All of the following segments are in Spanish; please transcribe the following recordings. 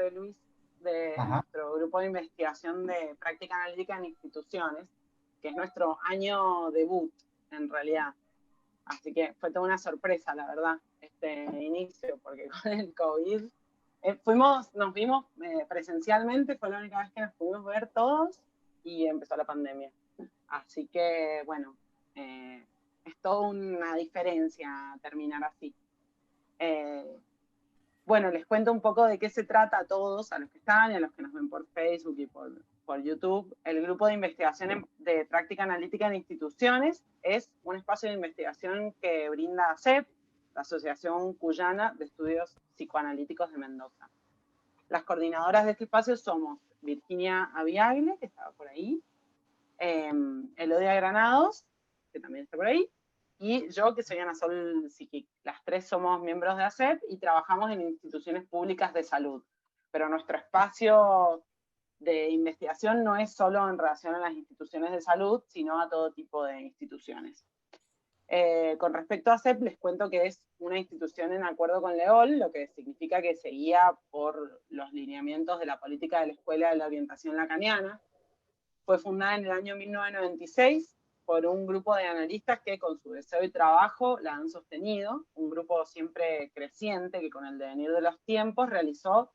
nombre, Luis, de Ajá. nuestro grupo de investigación de práctica analítica en instituciones, que es nuestro año debut, en realidad. Así que fue toda una sorpresa, la verdad, este inicio, porque con el COVID nos vimos presencialmente, fue la única vez que nos pudimos ver todos y empezó la pandemia. Así que, bueno, es toda una diferencia terminar así. Bueno, les cuento un poco de qué se trata a todos, a los que están y a los que nos ven por Facebook y por YouTube. El grupo de investigación de práctica analítica en instituciones es un espacio de investigación que brinda ACEP, la Asociación Cuyana de Estudios Psicoanalíticos de Mendoza. Las coordinadoras de este espacio somos Virginia Aviagle, que estaba por ahí, Elodia Granados, que también está por ahí, y yo, que soy Ana Sol Siquic. Las tres somos miembros de ACEP y trabajamos en instituciones públicas de salud. Pero nuestro espacio de investigación no es solo en relación a las instituciones de salud, sino a todo tipo de instituciones. Con respecto a ACEP, les cuento que es una institución en acuerdo con LEOL, lo que significa que se guía por los lineamientos de la política de la Escuela de la Orientación Lacaniana. Fue fundada en el año 1996 por un grupo de analistas que con su deseo y trabajo la han sostenido, un grupo siempre creciente que con el devenir de los tiempos realizó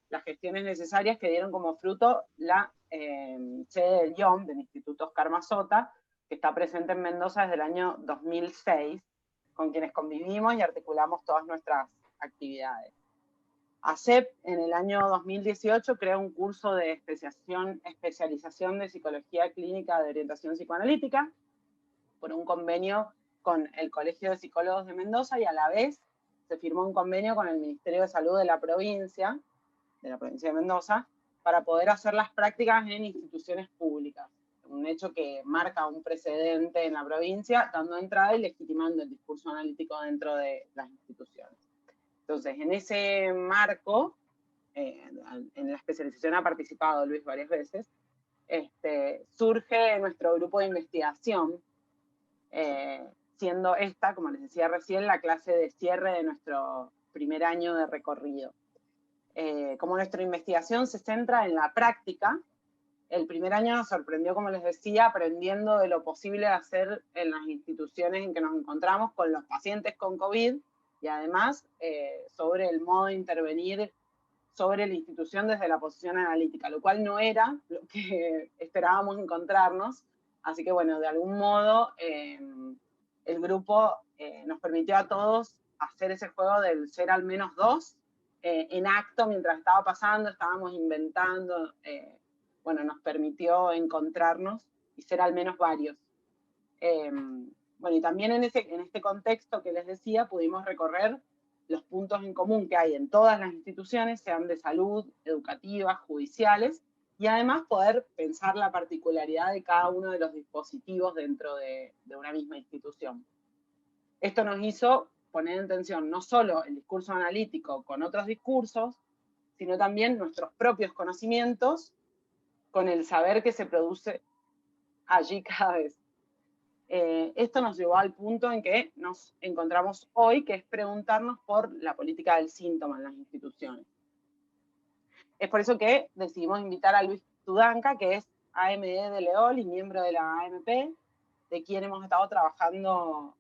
las gestiones necesarias que dieron como fruto la sede del IOM, del Instituto Oscar Mazota, que está presente en Mendoza desde el año 2006, con quienes convivimos y articulamos todas nuestras actividades. ACEP en el año 2018 creó un curso de especialización de psicología clínica de orientación psicoanalítica por un convenio con el Colegio de Psicólogos de Mendoza, y a la vez se firmó un convenio con el Ministerio de Salud de la provincia de Mendoza para poder hacer las prácticas en instituciones públicas. Un hecho que marca un precedente en la provincia, dando entrada y legitimando el discurso analítico dentro de las instituciones. Entonces, en ese marco, en la especialización ha participado Luis varias veces, surge nuestro grupo de investigación, siendo esta, como les decía recién, la clase de cierre de nuestro primer año de recorrido. Como nuestra investigación se centra en la práctica, el primer año nos sorprendió, como les decía, aprendiendo de lo posible de hacer en las instituciones en que nos encontramos con los pacientes con COVID, y además sobre el modo de intervenir sobre la institución desde la posición analítica, lo cual no era lo que esperábamos encontrarnos. Así que bueno, de algún modo el grupo nos permitió a todos hacer ese juego del ser al menos dos en acto mientras estaba pasando, estábamos inventando, bueno, nos permitió encontrarnos y ser al menos varios. Bueno, y también en este contexto que les decía, pudimos recorrer los puntos en común que hay en todas las instituciones, sean de salud, educativas, judiciales, y además poder pensar la particularidad de cada uno de los dispositivos dentro de una misma institución. Esto nos hizo poner en tensión no solo el discurso analítico con otros discursos, sino también nuestros propios conocimientos con el saber que se produce allí cada vez. Esto nos llevó al punto en que nos encontramos hoy, que es preguntarnos por la política del síntoma en las instituciones. Es por eso que decidimos invitar a Luis Tudanca, que es AMD de LEOL y miembro de la AMP, de quien hemos estado trabajando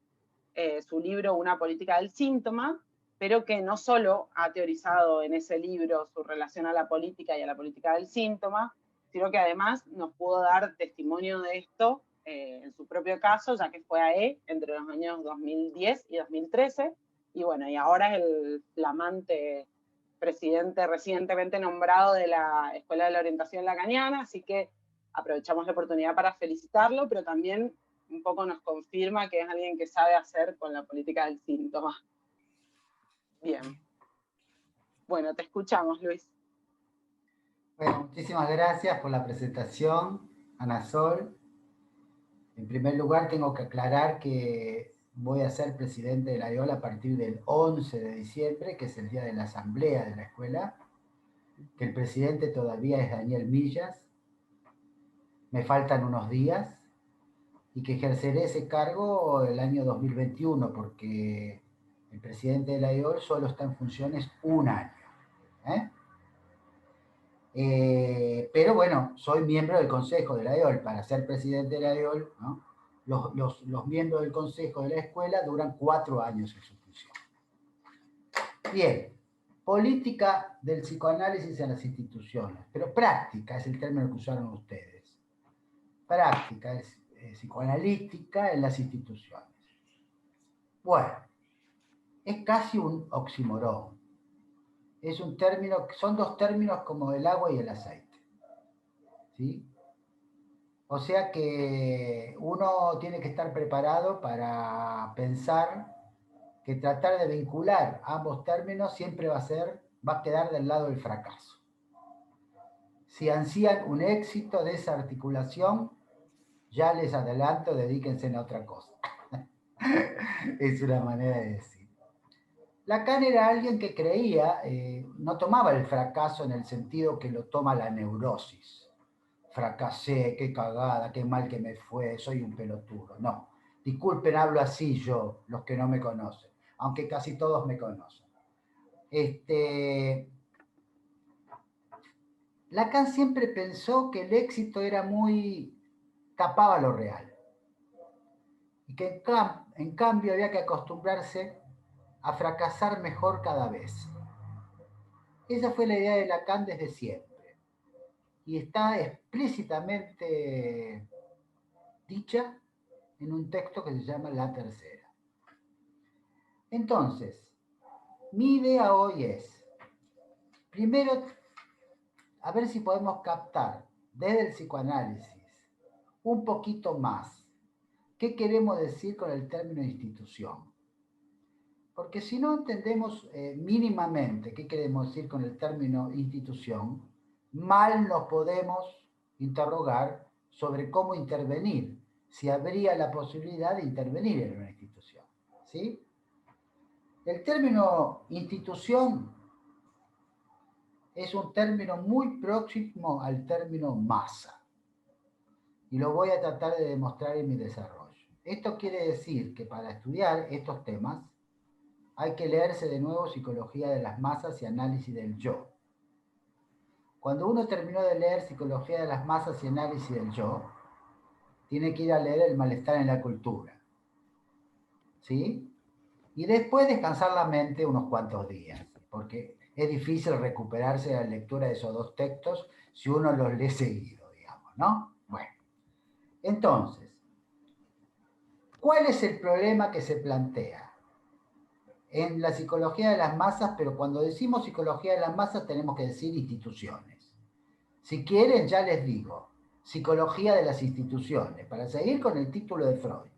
su libro Una política del síntoma, pero que no solo ha teorizado en ese libro su relación a la política y a la política del síntoma, sino que además nos pudo dar testimonio de esto en su propio caso, ya que fue AE entre los años 2010 y 2013, y bueno, y ahora es el flamante presidente recientemente nombrado de la Escuela de la Orientación Lacaniana, así que aprovechamos la oportunidad para felicitarlo, pero también un poco nos confirma que es alguien que sabe hacer con la política del síntoma. Bien. Bueno, te escuchamos, Luis. Bueno, muchísimas gracias por la presentación, Ana Sol. En primer lugar, tengo que aclarar que voy a ser presidente de la IOL a partir del 11 de diciembre, que es el día de la asamblea de la escuela, que el presidente todavía es Daniel Millas, me faltan unos días, y que ejerceré ese cargo el año 2021, porque el presidente de la IOL solo está en funciones un año. ¿eh? Pero bueno, soy miembro del Consejo de la EOL. Para ser presidente de la EOL, ¿no? Los miembros del Consejo de la escuela duran 4 años en su función. Bien, política del psicoanálisis en las instituciones, pero práctica es el término que usaron ustedes. Práctica es psicoanalítica en las instituciones. Bueno, es casi un oxímoron. Es un término, son dos términos como el agua y el aceite. ¿Sí? O sea que uno tiene que estar preparado para pensar que tratar de vincular ambos términos siempre va a quedar del lado del fracaso. Si ansían un éxito de esa articulación, ya les adelanto, dedíquense a otra cosa. Es una manera de decir. Lacan era alguien que creía, no tomaba el fracaso en el sentido que lo toma la neurosis. Fracasé, qué cagada, qué mal que me fue, soy un pelotudo. No, disculpen, hablo así yo, los que no me conocen, aunque casi todos me conocen. Lacan siempre pensó que el éxito era tapaba lo real. Y que en cambio había que acostumbrarse a fracasar mejor cada vez. Esa fue la idea de Lacan desde siempre. Y está explícitamente dicha en un texto que se llama La Tercera. Entonces, mi idea hoy es, primero, a ver si podemos captar desde el psicoanálisis un poquito más qué queremos decir con el término institución. Porque si no entendemos mínimamente qué queremos decir con el término institución, mal nos podemos interrogar sobre cómo intervenir, si habría la posibilidad de intervenir en una institución. ¿Sí? El término institución es un término muy próximo al término masa. Y lo voy a tratar de demostrar en mi desarrollo. Esto quiere decir que para estudiar estos temas hay que leerse de nuevo Psicología de las Masas y Análisis del Yo. Cuando uno terminó de leer Psicología de las Masas y Análisis del Yo, tiene que ir a leer El malestar en la cultura. ¿Sí? Y después descansar la mente unos cuantos días, porque es difícil recuperarse de la lectura de esos dos textos si uno los lee seguido, digamos, ¿no? Bueno, entonces, ¿cuál es el problema que se plantea? En la psicología de las masas, pero cuando decimos psicología de las masas tenemos que decir instituciones. Si quieren, ya les digo, psicología de las instituciones, para seguir con el título de Freud.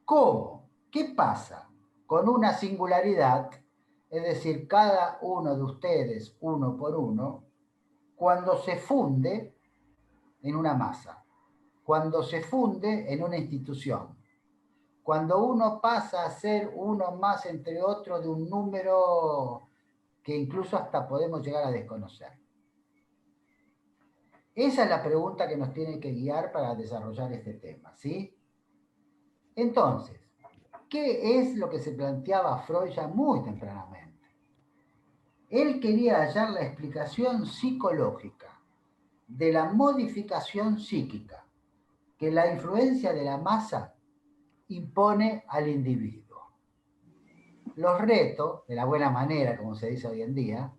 ¿Cómo? ¿Qué pasa con una singularidad, es decir, cada uno de ustedes, uno por uno, cuando se funde en una masa, cuando se funde en una institución? Cuando uno pasa a ser uno más entre otros de un número que incluso hasta podemos llegar a desconocer. Esa es la pregunta que nos tiene que guiar para desarrollar este tema, ¿sí? Entonces, ¿qué es lo que se planteaba Freud ya muy tempranamente? Él quería hallar la explicación psicológica de la modificación psíquica que la influencia de la masa impone al individuo. Los reto, de la buena manera, como se dice hoy en día,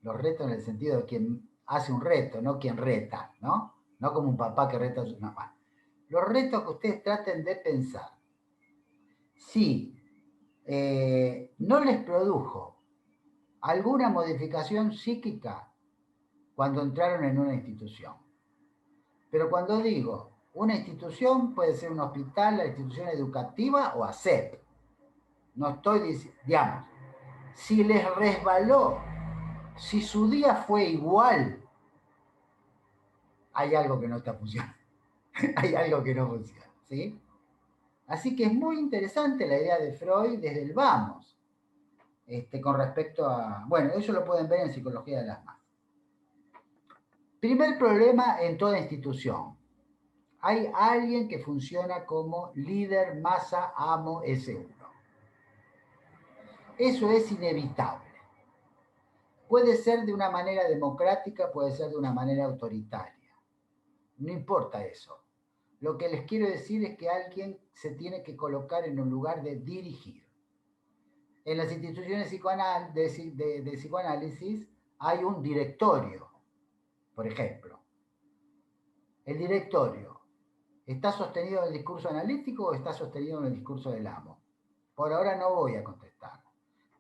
los reto en el sentido de quien hace un reto, no quien reta, ¿no? No como un papá que reta a su mamá. Los retos que ustedes traten de pensar, si no les produjo alguna modificación psíquica cuando entraron en una institución. Pero cuando digo una institución, puede ser un hospital, la institución educativa o ASEP. No estoy diciendo, digamos, si les resbaló, si su día fue igual, hay algo que no está funcionando. Hay algo que no funciona, ¿sí? Así que es muy interesante la idea de Freud desde el vamos, con respecto a... Bueno, eso lo pueden ver en Psicología de las Masas. Primer problema en toda institución. Hay alguien que funciona como líder, masa, amo, S1. Eso es inevitable. Puede ser de una manera democrática, puede ser de una manera autoritaria. No importa eso. Lo que les quiero decir es que alguien se tiene que colocar en un lugar de dirigir. En las instituciones de psicoanálisis hay un directorio, por ejemplo. El directorio, ¿está sostenido en el discurso analítico o está sostenido en el discurso del amo? Por ahora no voy a contestar.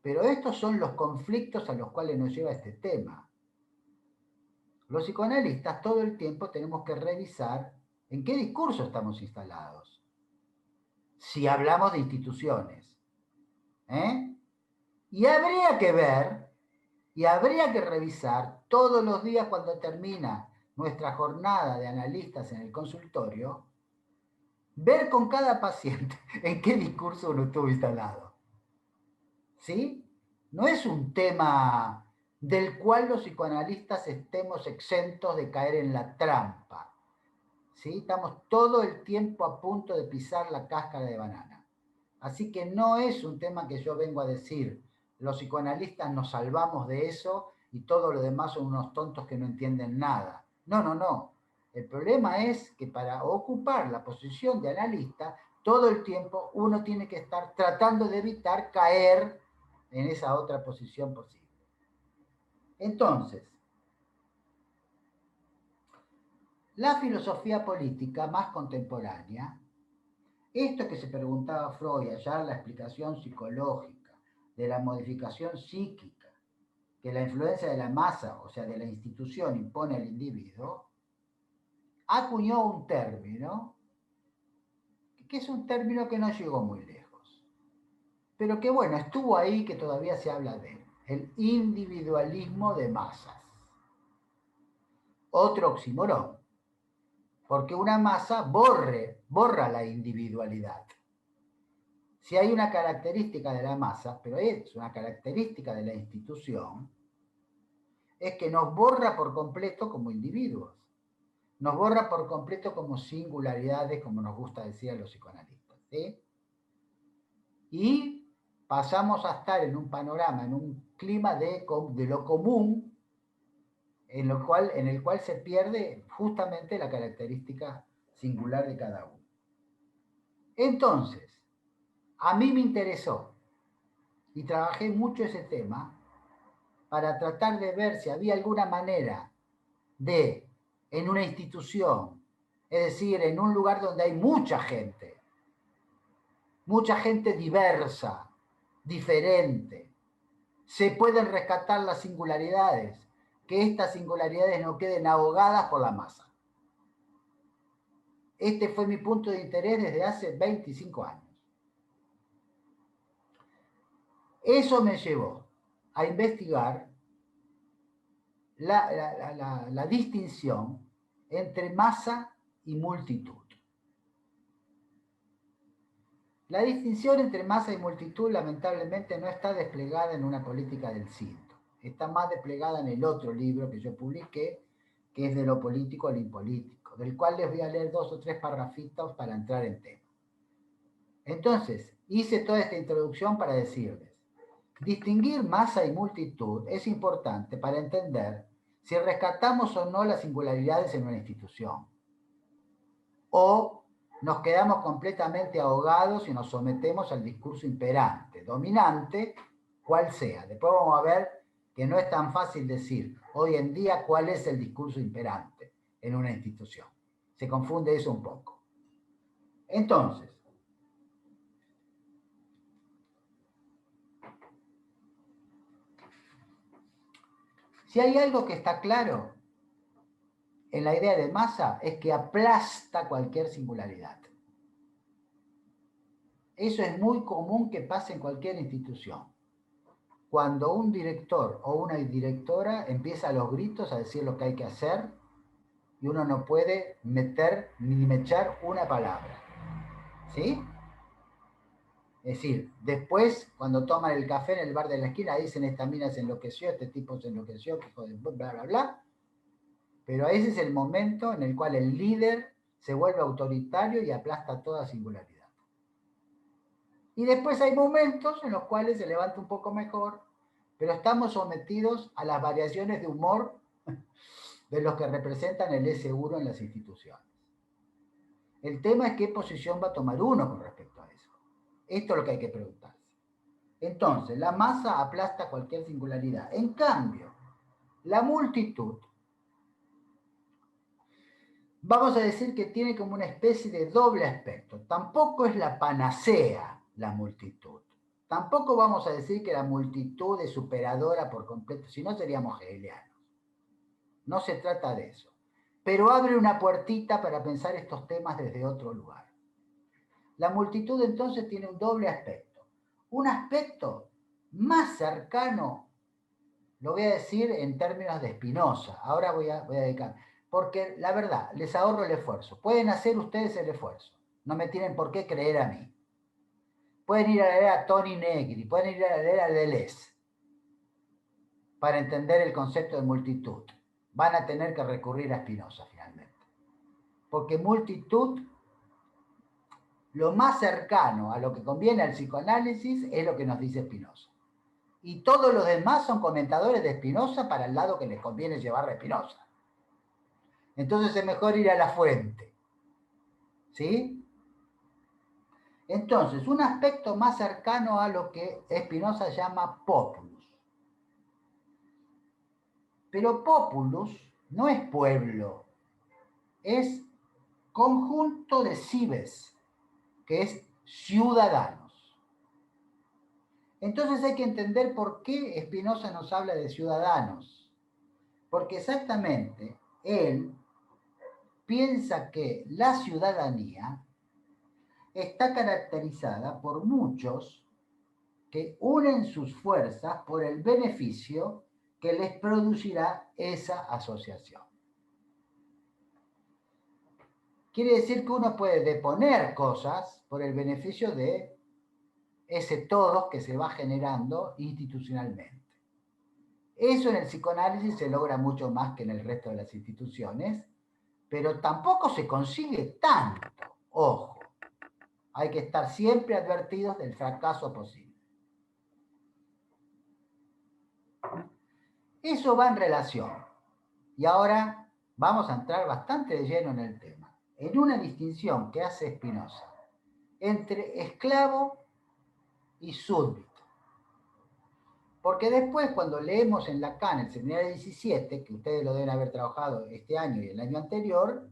Pero estos son los conflictos a los cuales nos lleva este tema. Los psicoanalistas todo el tiempo tenemos que revisar en qué discurso estamos instalados. Si hablamos de instituciones. Y habría que ver, y habría que revisar todos los días cuando termina nuestra jornada de analistas en el consultorio, ver con cada paciente en qué discurso uno estuvo instalado. ¿Sí? No es un tema del cual los psicoanalistas estemos exentos de caer en la trampa. ¿Sí? Estamos todo el tiempo a punto de pisar la cáscara de banana. Así que no es un tema que yo vengo a decir, los psicoanalistas nos salvamos de eso y todo lo demás son unos tontos que no entienden nada. No, no, no. El problema es que para ocupar la posición de analista, todo el tiempo uno tiene que estar tratando de evitar caer en esa otra posición posible. Entonces, la filosofía política más contemporánea, esto que se preguntaba Freud, hallar la explicación psicológica de la modificación psíquica que la influencia de la masa, o sea, de la institución, impone al individuo, acuñó un término, que es un término que no llegó muy lejos, pero que bueno, estuvo ahí, que todavía se habla de él, el individualismo de masas. Otro oxímoron, porque una masa borra la individualidad. Si hay una característica de la masa, pero es una característica de la institución, es que nos borra por completo como individuos. Nos borra por completo como singularidades, como nos gusta decir a los psicoanalistas. ¿Sí? Y pasamos a estar en un panorama, en un clima de lo común, en el cual se pierde justamente la característica singular de cada uno. Entonces, a mí me interesó y trabajé mucho ese tema para tratar de ver si había alguna manera de, en una institución, es decir, en un lugar donde hay mucha gente diversa, diferente, se pueden rescatar las singularidades, que estas singularidades no queden ahogadas por la masa. Este fue mi punto de interés desde hace 25 años. Eso me llevó a investigar la distinción entre masa y multitud. La distinción entre masa y multitud lamentablemente no está desplegada en una política del cinto. Está más desplegada en el otro libro que yo publiqué, que es de lo político al impolítico, del cual les voy a leer 2 o 3 parrafitos para entrar en tema. Entonces, hice toda esta introducción para decirles, distinguir masa y multitud es importante para entender si rescatamos o no las singularidades en una institución, o nos quedamos completamente ahogados y nos sometemos al discurso imperante, dominante, cual sea. Después vamos a ver que no es tan fácil decir hoy en día cuál es el discurso imperante en una institución. Se confunde eso un poco. Entonces, si hay algo que está claro en la idea de masa es que aplasta cualquier singularidad. Eso es muy común que pase en cualquier institución. Cuando un director o una directora empieza a los gritos a decir lo que hay que hacer y uno no puede meter ni mechar una palabra. ¿Sí? Es decir, después, cuando toman el café en el bar de la esquina, dicen esta mina se enloqueció, este tipo se enloqueció, que hijo de bla, bla, bla. Pero ese es el momento en el cual el líder se vuelve autoritario y aplasta toda singularidad. Y después hay momentos en los cuales se levanta un poco mejor pero estamos sometidos a las variaciones de humor de los que representan el seguro en las instituciones. El tema es qué posición va a tomar uno con respecto a eso. Esto es lo que hay que preguntarse. Entonces, la masa aplasta cualquier singularidad. En cambio, la multitud, vamos a decir que tiene como una especie de doble aspecto. Tampoco es la panacea la multitud. Tampoco vamos a decir que la multitud es superadora por completo, si no seríamos hegelianos. No se trata de eso. Pero abre una puertita para pensar estos temas desde otro lugar. La multitud entonces tiene un doble aspecto. Un aspecto más cercano, lo voy a decir en términos de Spinoza. Ahora voy a dedicar. Porque la verdad, les ahorro el esfuerzo. Pueden hacer ustedes el esfuerzo. No me tienen por qué creer a mí. Pueden ir a leer a Toni Negri, pueden ir a leer a Deleuze para entender el concepto de multitud. Van a tener que recurrir a Spinoza finalmente. Porque multitud, lo más cercano a lo que conviene al psicoanálisis es lo que nos dice Spinoza. Y todos los demás son comentadores de Spinoza para el lado que les conviene llevar a Spinoza. Entonces es mejor ir a la fuente. ¿Sí? Entonces, un aspecto más cercano a lo que Spinoza llama populus. Pero populus no es pueblo, es conjunto de cives, que es ciudadanos. Entonces hay que entender por qué Spinoza nos habla de ciudadanos. Porque exactamente él piensa que la ciudadanía está caracterizada por muchos que unen sus fuerzas por el beneficio que les producirá esa asociación. Quiere decir que uno puede deponer cosas por el beneficio de ese todo que se va generando institucionalmente. Eso en el psicoanálisis se logra mucho más que en el resto de las instituciones, pero tampoco se consigue tanto. Ojo, hay que estar siempre advertidos del fracaso posible. Eso va en relación. Y ahora vamos a entrar bastante de lleno en el tema. En una distinción que hace Spinoza entre esclavo y súbdito. Porque después, cuando leemos en Lacan el seminario 17, que ustedes lo deben haber trabajado este año y el año anterior,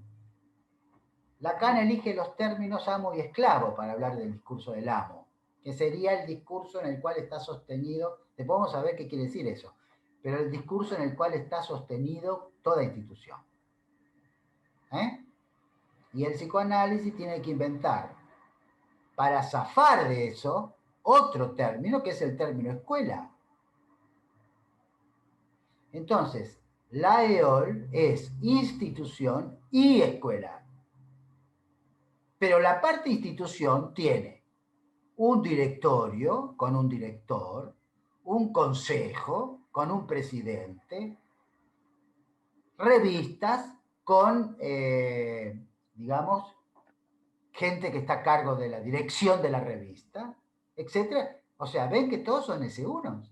Lacan elige los términos amo y esclavo para hablar del discurso del amo, que sería el discurso en el cual está sostenido, después vamos a ver qué quiere decir eso, pero el discurso en el cual está sostenido toda institución. Y el psicoanálisis tiene que inventar, para zafar de eso, otro término, que es el término escuela. Entonces, la EOL es institución y escuela. Pero la parte institución tiene un directorio con un director, un consejo con un presidente, revistas con, digamos, gente que está a cargo de la dirección de la revista, etc. O sea, ven que todos son S1.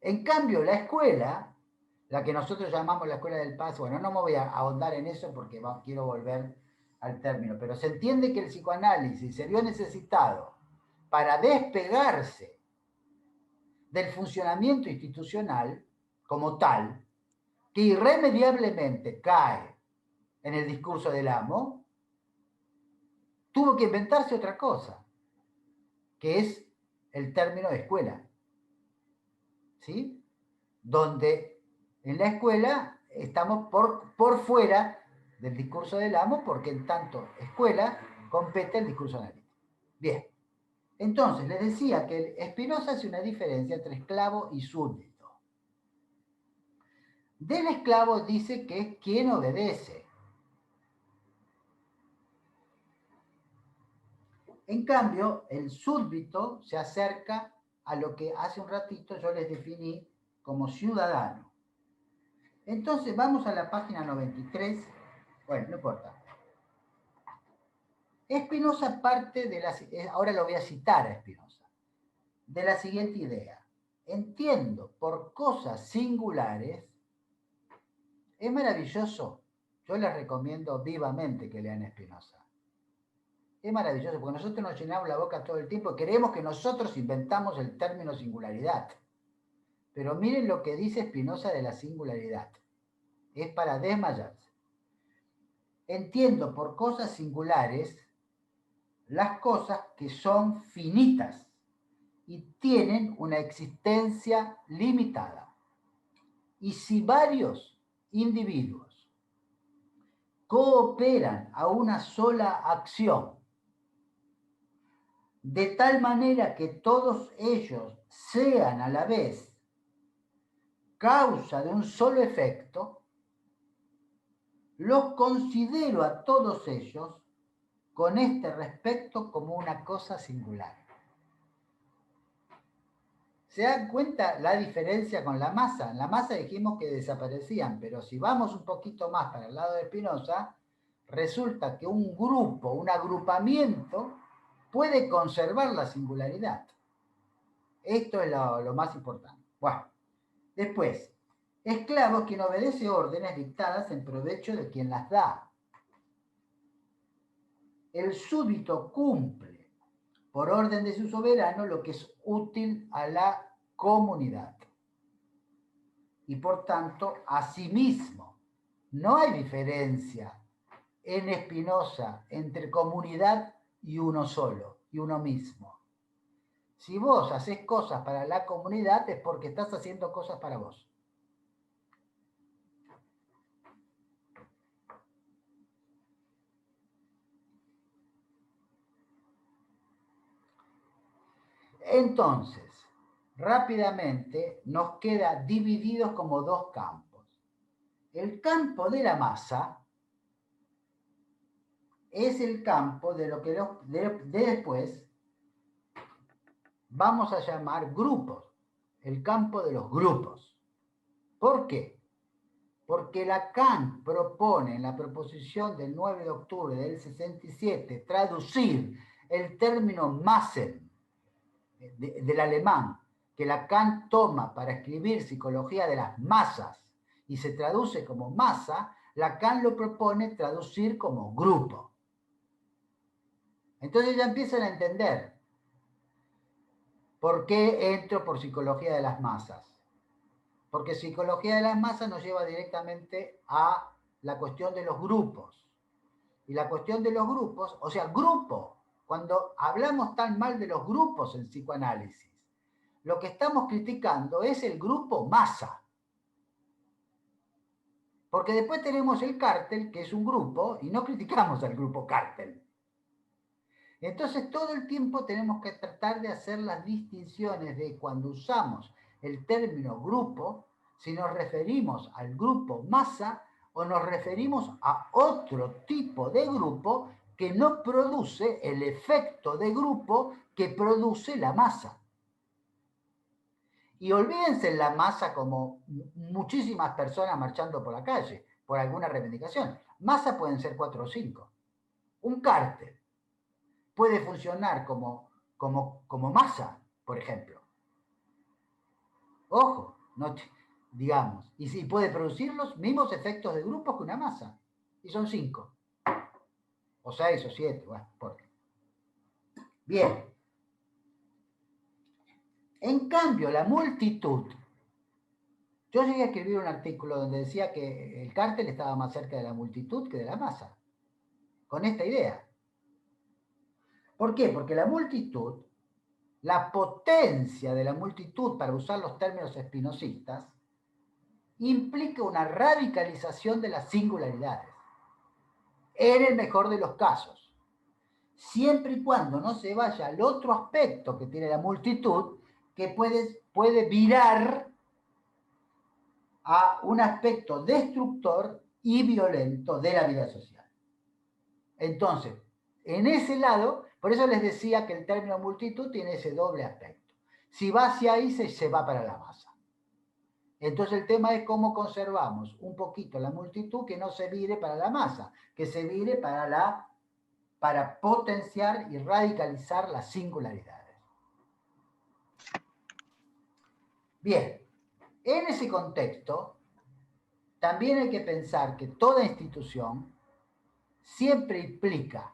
En cambio, la escuela, la que nosotros llamamos la escuela del paz, bueno, no me voy a ahondar en eso porque quiero volver al término, pero se entiende que el psicoanálisis se vio necesitado para despegarse del funcionamiento institucional como tal, que irremediablemente cae en el discurso del amo, tuvo que inventarse otra cosa, que es el término de escuela. ¿Sí? Donde en la escuela estamos por fuera del discurso del amo, porque en tanto escuela compete el discurso analítico. Bien, entonces les decía que Spinoza hace una diferencia entre esclavo y súbdito. Del esclavo dice que es quien obedece. En cambio, el súbdito se acerca a lo que hace un ratito yo les definí como ciudadano. Entonces vamos a la página 93. Bueno, no importa. Spinoza parte de las... Ahora lo voy a citar a Spinoza. de la siguiente idea. Entiendo por cosas singulares. Es maravilloso. Yo les recomiendo vivamente que lean Spinoza. Es maravilloso porque nosotros nos llenamos la boca todo el tiempo y creemos que nosotros inventamos el término singularidad. Pero miren lo que dice Spinoza de la singularidad. Es para desmayarse. Entiendo por cosas singulares las cosas que son finitas y tienen una existencia limitada. Y si varios individuos cooperan a una sola acción, de tal manera que todos ellos sean a la vez causa de un solo efecto, los considero a todos ellos con este respecto como una cosa singular. ¿Se dan cuenta la diferencia con la masa? En la masa dijimos que desaparecían, pero si vamos un poquito más para el lado de Spinoza, resulta que un grupo, un agrupamiento, puede conservar la singularidad. Esto es lo más importante. Bueno, después, esclavo es quien obedece órdenes dictadas en provecho de quien las da. El súbdito cumple por orden de su soberano lo que es útil a la comunidad. Y por tanto, a sí mismo. No hay diferencia en Spinoza entre comunidad y uno solo, y uno mismo. Si vos haces cosas para la comunidad es porque estás haciendo cosas para vos. Entonces, rápidamente nos queda divididos como dos campos. El campo de la masa es el campo de lo que después vamos a llamar grupos, el campo de los grupos. ¿Por qué? Porque Lacan propone en la proposición del 9 de octubre del 67 traducir el término Massen del alemán, que Lacan toma para escribir psicología de las masas y se traduce como masa, Lacan lo propone traducir como grupo. Entonces ya empiezan a entender por qué entro por psicología de las masas. Porque psicología de las masas nos lleva directamente a la cuestión de los grupos. Y la cuestión de los grupos, o sea, grupo, cuando hablamos tan mal de los grupos en psicoanálisis, lo que estamos criticando es el grupo masa. Porque después tenemos el cártel, que es un grupo, y no criticamos al grupo cártel. Entonces todo el tiempo tenemos que tratar de hacer las distinciones de cuando usamos el término grupo, si nos referimos al grupo masa o nos referimos a otro tipo de grupo que no produce el efecto de grupo que produce la masa. Y olvídense la masa como muchísimas personas marchando por la calle, por alguna reivindicación. Masa pueden ser 4 o 5. Un cártel puede funcionar como masa, por ejemplo. Ojo, no digamos. Y sí, puede producir los mismos efectos de grupos que una masa. Y son 5. O 6 o 7. Bueno, por... Bien. En cambio, la multitud. Yo llegué a escribir un artículo donde decía que el cártel estaba más cerca de la multitud que de la masa. Con esta idea. ¿Por qué? Porque la multitud, la potencia de la multitud, para usar los términos espinosistas, implica una radicalización de las singularidades. En el mejor de los casos. Siempre y cuando no se vaya al otro aspecto que tiene la multitud, que puede virar a un aspecto destructor y violento de la vida social. Entonces, en ese lado, por eso les decía que el término multitud tiene ese doble aspecto. Si va hacia ahí, se va para la masa. Entonces el tema es cómo conservamos un poquito la multitud que no se vire para la masa, que se vire para potenciar y radicalizar las singularidades. Bien, en ese contexto, también hay que pensar que toda institución siempre implica,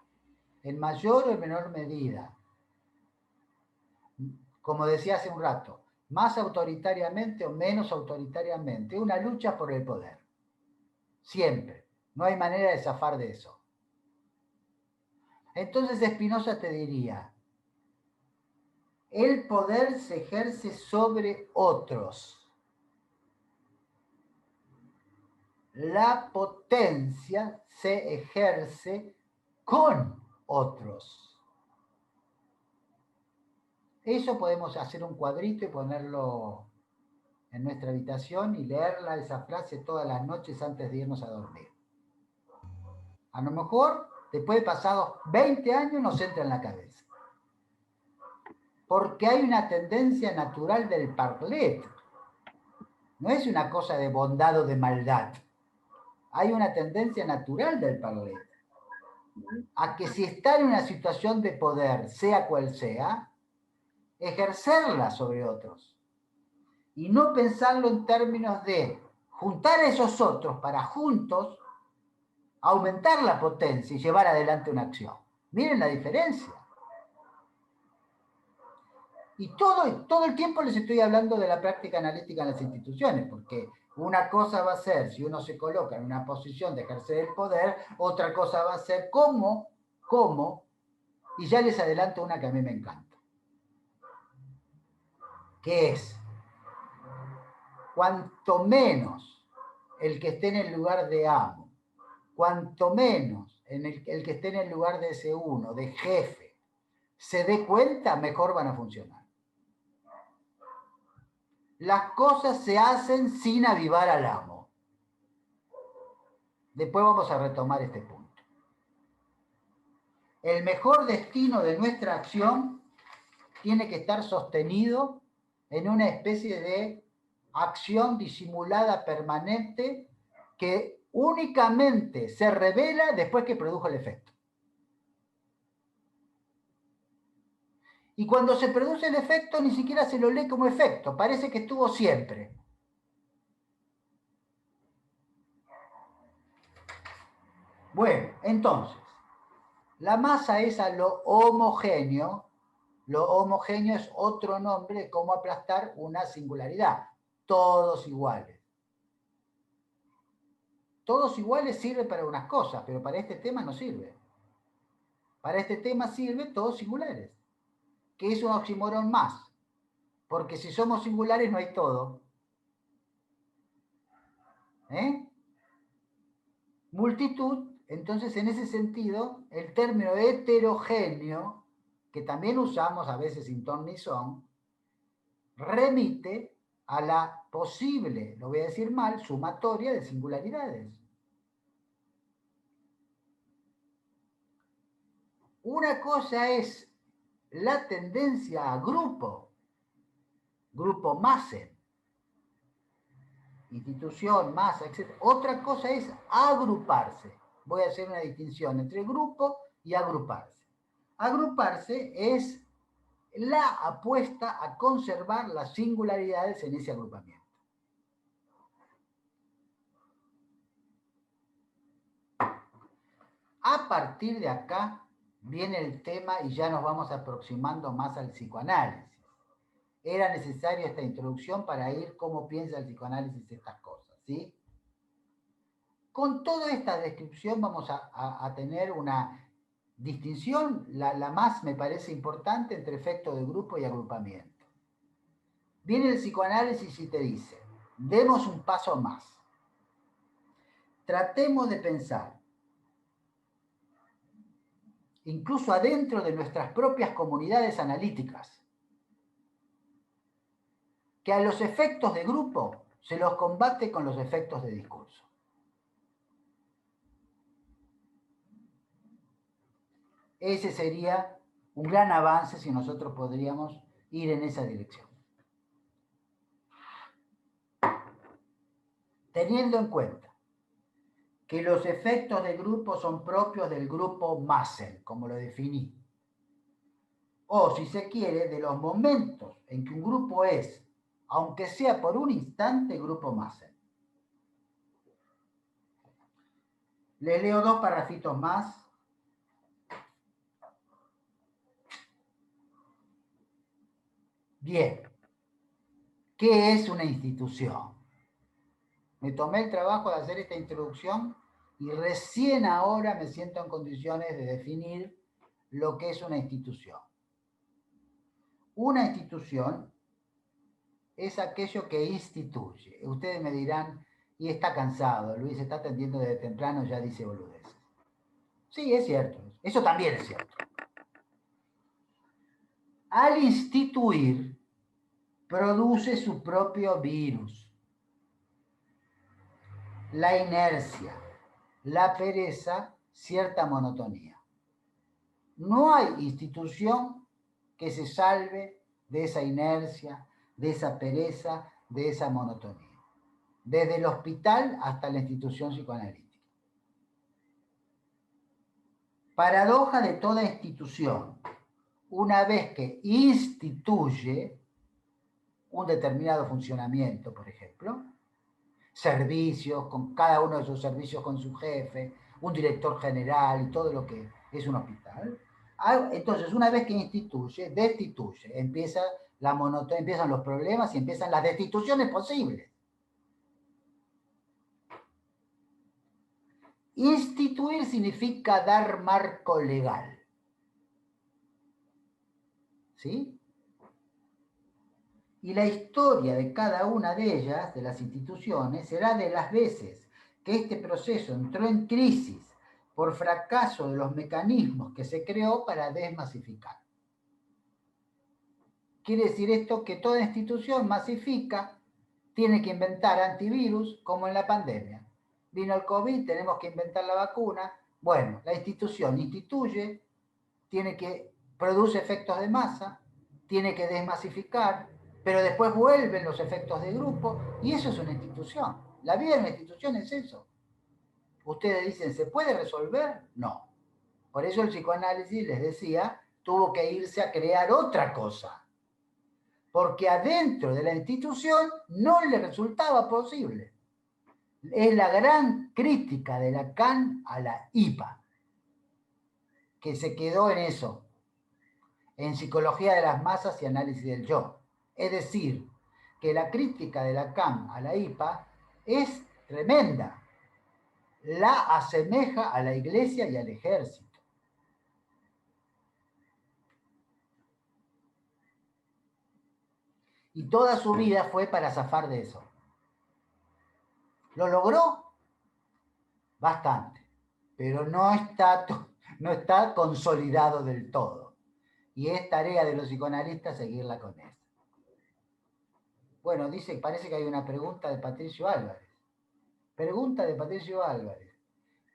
en mayor o menor medida, como decía hace un rato, más autoritariamente o menos autoritariamente, una lucha por el poder. Siempre. No hay manera de zafar de eso. Entonces Spinoza te diría, el poder se ejerce sobre otros. La potencia se ejerce con otros. Eso podemos hacer un cuadrito y ponerlo en nuestra habitación y leerla esa frase todas las noches antes de irnos a dormir. A lo mejor, después de pasados 20 años, nos entra en la cabeza. Porque hay una tendencia natural del parlet. No es una cosa de bondad o de maldad. Hay una tendencia natural del parlet. A que si está en una situación de poder, sea cual sea, ejercerla sobre otros. Y no pensarlo en términos de juntar a esos otros para juntos aumentar la potencia y llevar adelante una acción. Miren la diferencia. Y todo el tiempo les estoy hablando de la práctica analítica en las instituciones, porque una cosa va a ser si uno se coloca en una posición de ejercer el poder, otra cosa va a ser cómo, y ya les adelanto una que a mí me encanta, que es, cuanto menos el que esté en el lugar de amo, cuanto menos el que esté en el lugar de ese uno, de jefe, se dé cuenta, mejor van a funcionar. Las cosas se hacen sin avivar al amo. Después vamos a retomar este punto. El mejor destino de nuestra acción tiene que estar sostenido en una especie de acción disimulada permanente que únicamente se revela después que produjo el efecto. Y cuando se produce el efecto ni siquiera se lo lee como efecto, parece que estuvo siempre. Bueno, entonces, la masa es a lo homogéneo. Lo homogéneo es otro nombre de cómo aplastar una singularidad. Todos iguales. Todos iguales sirve para unas cosas, pero para este tema no sirve. Para este tema sirve todos singulares, que es un oxímoron más. Porque si somos singulares no hay todo. Multitud, entonces en ese sentido, el término heterogéneo, que también usamos a veces sin ton ni son, remite a la posible, lo voy a decir mal, sumatoria de singularidades. Una cosa es la tendencia a grupo Massen, institución, masa, etc. Otra cosa es agruparse. Voy a hacer una distinción entre grupo y agruparse. Agruparse es la apuesta a conservar las singularidades en ese agrupamiento. A partir de acá viene el tema y ya nos vamos aproximando más al psicoanálisis. Era necesaria esta introducción para ir cómo piensa el psicoanálisis estas cosas, ¿sí? Con toda esta descripción vamos a tener una distinción, la más me parece importante, entre efecto de grupo y agrupamiento. Viene el psicoanálisis y te dice, demos un paso más. Tratemos de pensar, incluso adentro de nuestras propias comunidades analíticas, que a los efectos de grupo se los combate con los efectos de discurso. Ese sería un gran avance si nosotros podríamos ir en esa dirección. Teniendo en cuenta que los efectos de grupo son propios del grupo Massen, como lo definí. O, si se quiere, de los momentos en que un grupo es aunque sea por un instante, grupo Maser. Les leo 2 parrafitos más. Bien. ¿Qué es una institución? Me tomé el trabajo de hacer esta introducción y recién ahora me siento en condiciones de definir lo que es una institución. Una institución es aquello que instituye. Ustedes me dirán, y está cansado, Luis está atendiendo desde temprano, ya dice boludeces. Sí, es cierto, eso también es cierto. Al instituir, produce su propio virus. La inercia, la pereza, cierta monotonía. No hay institución que se salve de esa inercia, de esa pereza, de esa monotonía. Desde el hospital hasta la institución psicoanalítica. Paradoja de toda institución. Una vez que instituye un determinado funcionamiento, por ejemplo, servicios, con cada uno de sus servicios con su jefe, un director general y todo lo que es un hospital. Entonces, una vez que instituye, destituye, empiezan los problemas y empiezan las destituciones posibles. Instituir significa dar marco legal. ¿Sí? Y la historia de cada una de ellas, de las instituciones, será de las veces que este proceso entró en crisis por fracaso de los mecanismos que se creó para desmasificar. Quiere decir esto que toda institución masifica, tiene que inventar antivirus, como en la pandemia. Vino el COVID, tenemos que inventar la vacuna. Bueno, la institución instituye, produce efectos de masa, tiene que desmasificar, pero después vuelven los efectos de grupo, y eso es una institución. La vida de una institución es eso. Ustedes dicen, ¿se puede resolver? No. Por eso el psicoanálisis, les decía, tuvo que irse a crear otra cosa. Porque adentro de la institución no le resultaba posible. Es la gran crítica de Lacan a la IPA, que se quedó en eso, en psicología de las masas y análisis del yo. Es decir, que la crítica de Lacan a la IPA es tremenda. La asemeja a la iglesia y al ejército. Y toda su vida fue para zafar de eso. ¿Lo logró? Bastante. Pero no está consolidado del todo. Y es tarea de los psicoanalistas seguirla con eso. Bueno, parece que hay una pregunta de Patricio Álvarez. Pregunta de Patricio Álvarez.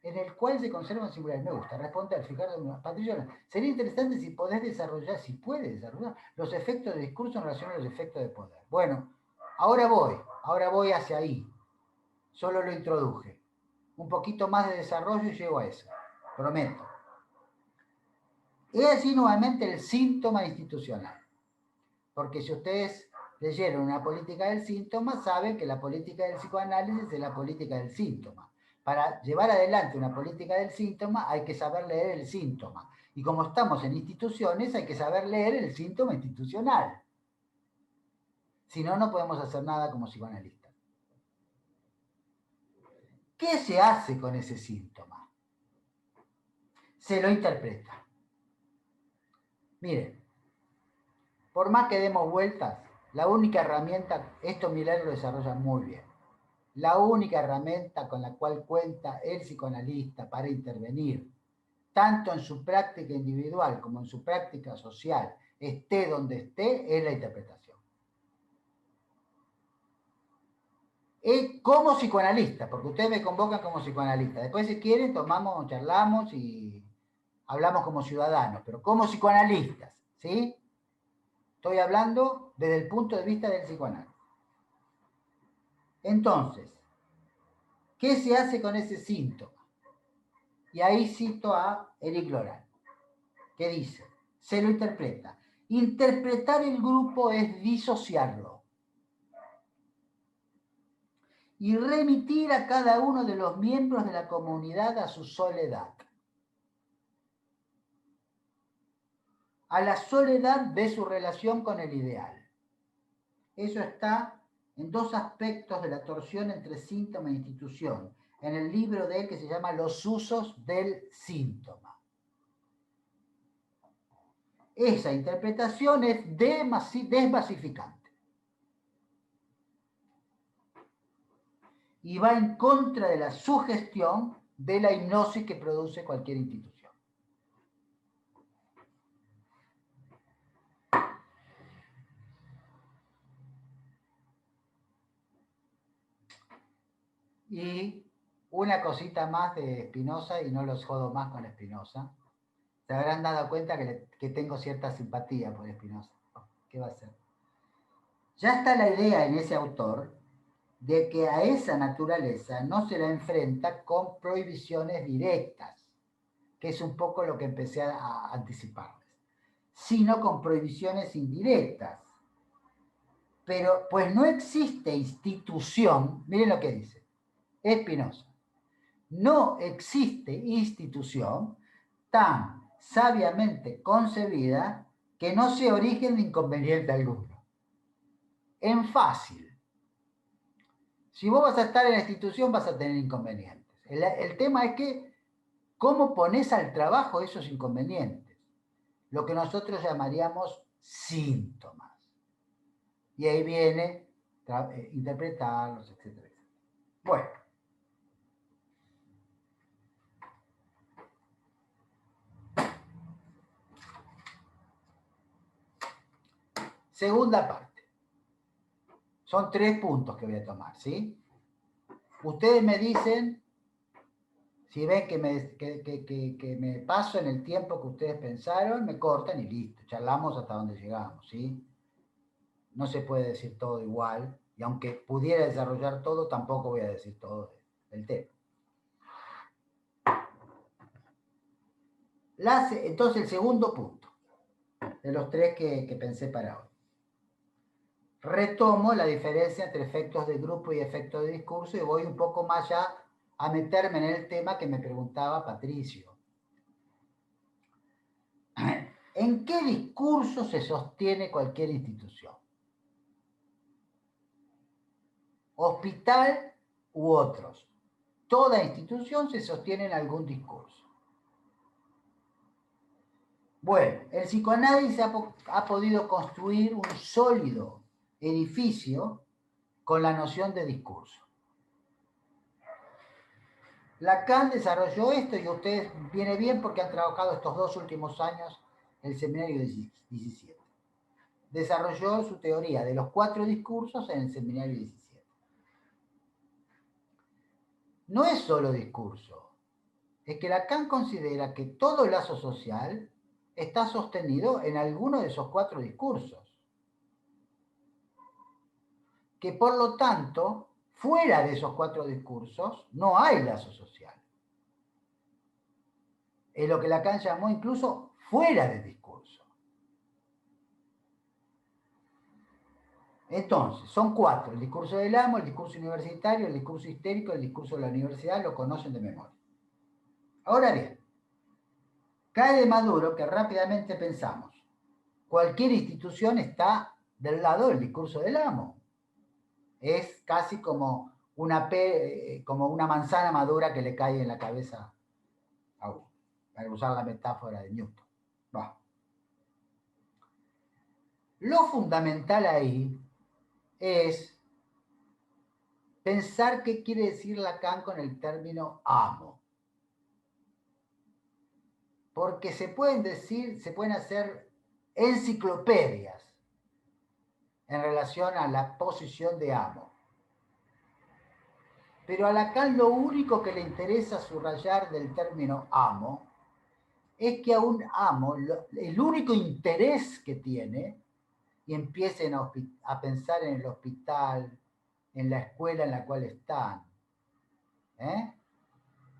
En el cual se conservan singulares. Me gusta, responde al fijar. Patricio, sería interesante si puede desarrollar los efectos de discurso en relación a los efectos de poder. Bueno, ahora voy hacia ahí. Solo lo introduje. Un poquito más de desarrollo y llego a eso. Prometo. Es así nuevamente el síntoma institucional. Porque si ustedes leyeron una política del síntoma, saben que la política del psicoanálisis es la política del síntoma. Para llevar adelante una política del síntoma hay que saber leer el síntoma. Y como estamos en instituciones, hay que saber leer el síntoma institucional. Si no, no podemos hacer nada como psicoanalistas. ¿Qué se hace con ese síntoma? Se lo interpreta. Miren, por más que demos vueltas, la única herramienta, esto Miller lo desarrolla muy bien, la única herramienta con la cual cuenta el psicoanalista para intervenir, tanto en su práctica individual como en su práctica social, esté donde esté, es la interpretación. Como psicoanalista, porque ustedes me convocan como psicoanalista. Después, si quieren, charlamos y hablamos como ciudadanos, pero como psicoanalistas, ¿sí? Estoy hablando desde el punto de vista del psicoanálisis. Entonces, ¿qué se hace con ese síntoma? Y ahí cito a Éric Lorán, que dice, se lo interpreta. Interpretar el grupo es disociarlo. y remitir a cada uno de los miembros de la comunidad a su soledad. A la soledad de su relación con el ideal. Eso está en dos aspectos de la torsión entre síntoma e institución, en el libro de él que se llama Los usos del síntoma. Esa interpretación es desmasificante y va en contra de la sugestión de la hipnosis que produce cualquier institución. Y una cosita más de Spinoza, y no los jodo más con Spinoza. Se habrán dado cuenta que tengo cierta simpatía por Spinoza. ¿Qué va a hacer? Ya está la idea en ese autor de que a esa naturaleza no se la enfrenta con prohibiciones directas, que es un poco lo que empecé a anticiparles, sino con prohibiciones indirectas. Pero pues no existe institución, miren lo que dice Spinoza, no existe institución tan sabiamente concebida que no sea origen de inconveniente alguno. En fácil. Si vos vas a estar en la institución vas a tener inconvenientes. El tema es que cómo pones al trabajo esos inconvenientes, lo que nosotros llamaríamos síntomas. Y ahí viene interpretarlos, etcétera, etcétera. Bueno. Segunda parte. Son 3 puntos que voy a tomar, ¿sí? Ustedes me dicen, si ven que me paso en el tiempo que ustedes pensaron, me cortan y listo. Charlamos hasta donde llegamos, ¿sí? No se puede decir todo igual, y aunque pudiera desarrollar todo, tampoco voy a decir todo del tema. Entonces, el segundo punto, de los 3 que pensé para hoy. Retomo la diferencia entre efectos de grupo y efectos de discurso y voy un poco más allá a meterme en el tema que me preguntaba Patricio. ¿En qué discurso se sostiene cualquier institución? Hospital u otros. Toda institución se sostiene en algún discurso. Bueno, el psicoanálisis ha podido construir un sólido edificio con la noción de discurso. Lacan desarrolló esto y ustedes viene bien porque han trabajado estos 2 últimos años en el seminario 17. Desarrolló su teoría de los 4 discursos en el seminario 17. No es solo discurso, es que Lacan considera que todo lazo social está sostenido en alguno de esos 4 discursos. Que por lo tanto, fuera de esos 4 discursos, no hay lazo social. Es lo que Lacan llamó incluso fuera de discurso. Entonces, son 4, el discurso del amo, el discurso universitario, el discurso histérico, el discurso de la universidad, lo conocen de memoria. Ahora bien, cae de maduro que rápidamente pensamos, cualquier institución está del lado del discurso del amo. Es casi como una manzana madura que le cae en la cabeza a uno, para usar la metáfora de Newton. Bueno. Lo fundamental ahí es pensar qué quiere decir Lacan con el término amo. Porque se pueden hacer enciclopedias en relación a la posición de amo. Pero a Lacan lo único que le interesa subrayar del término amo es que a un amo, el único interés que tiene, y empiecen a pensar en el hospital, en la escuela en la cual están,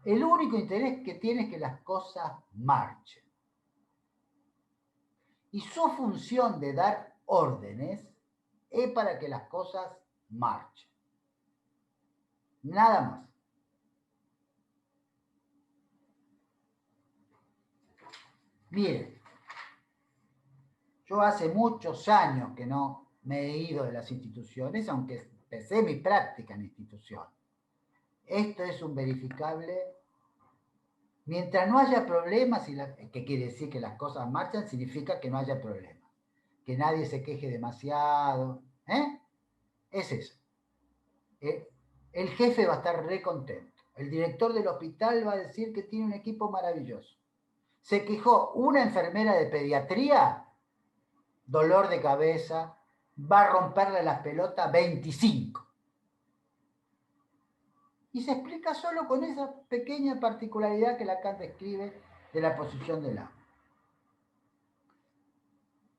el único interés que tiene es que las cosas marchen. Y su función de dar órdenes es para que las cosas marchen. Nada más. Miren, yo hace muchos años que no me he ido de las instituciones, aunque empecé mi práctica en institución. Esto es un verificable. Mientras no haya problemas, ¿qué quiere decir? Que las cosas marchan, significa que no haya problemas. Que nadie se queje demasiado. Es eso. El jefe va a estar re contento. El director del hospital va a decir que tiene un equipo maravilloso. Se quejó una enfermera de pediatría, dolor de cabeza, va a romperle las pelotas 25. Y se explica solo con esa pequeña particularidad que Lacan describe de la posición del amo.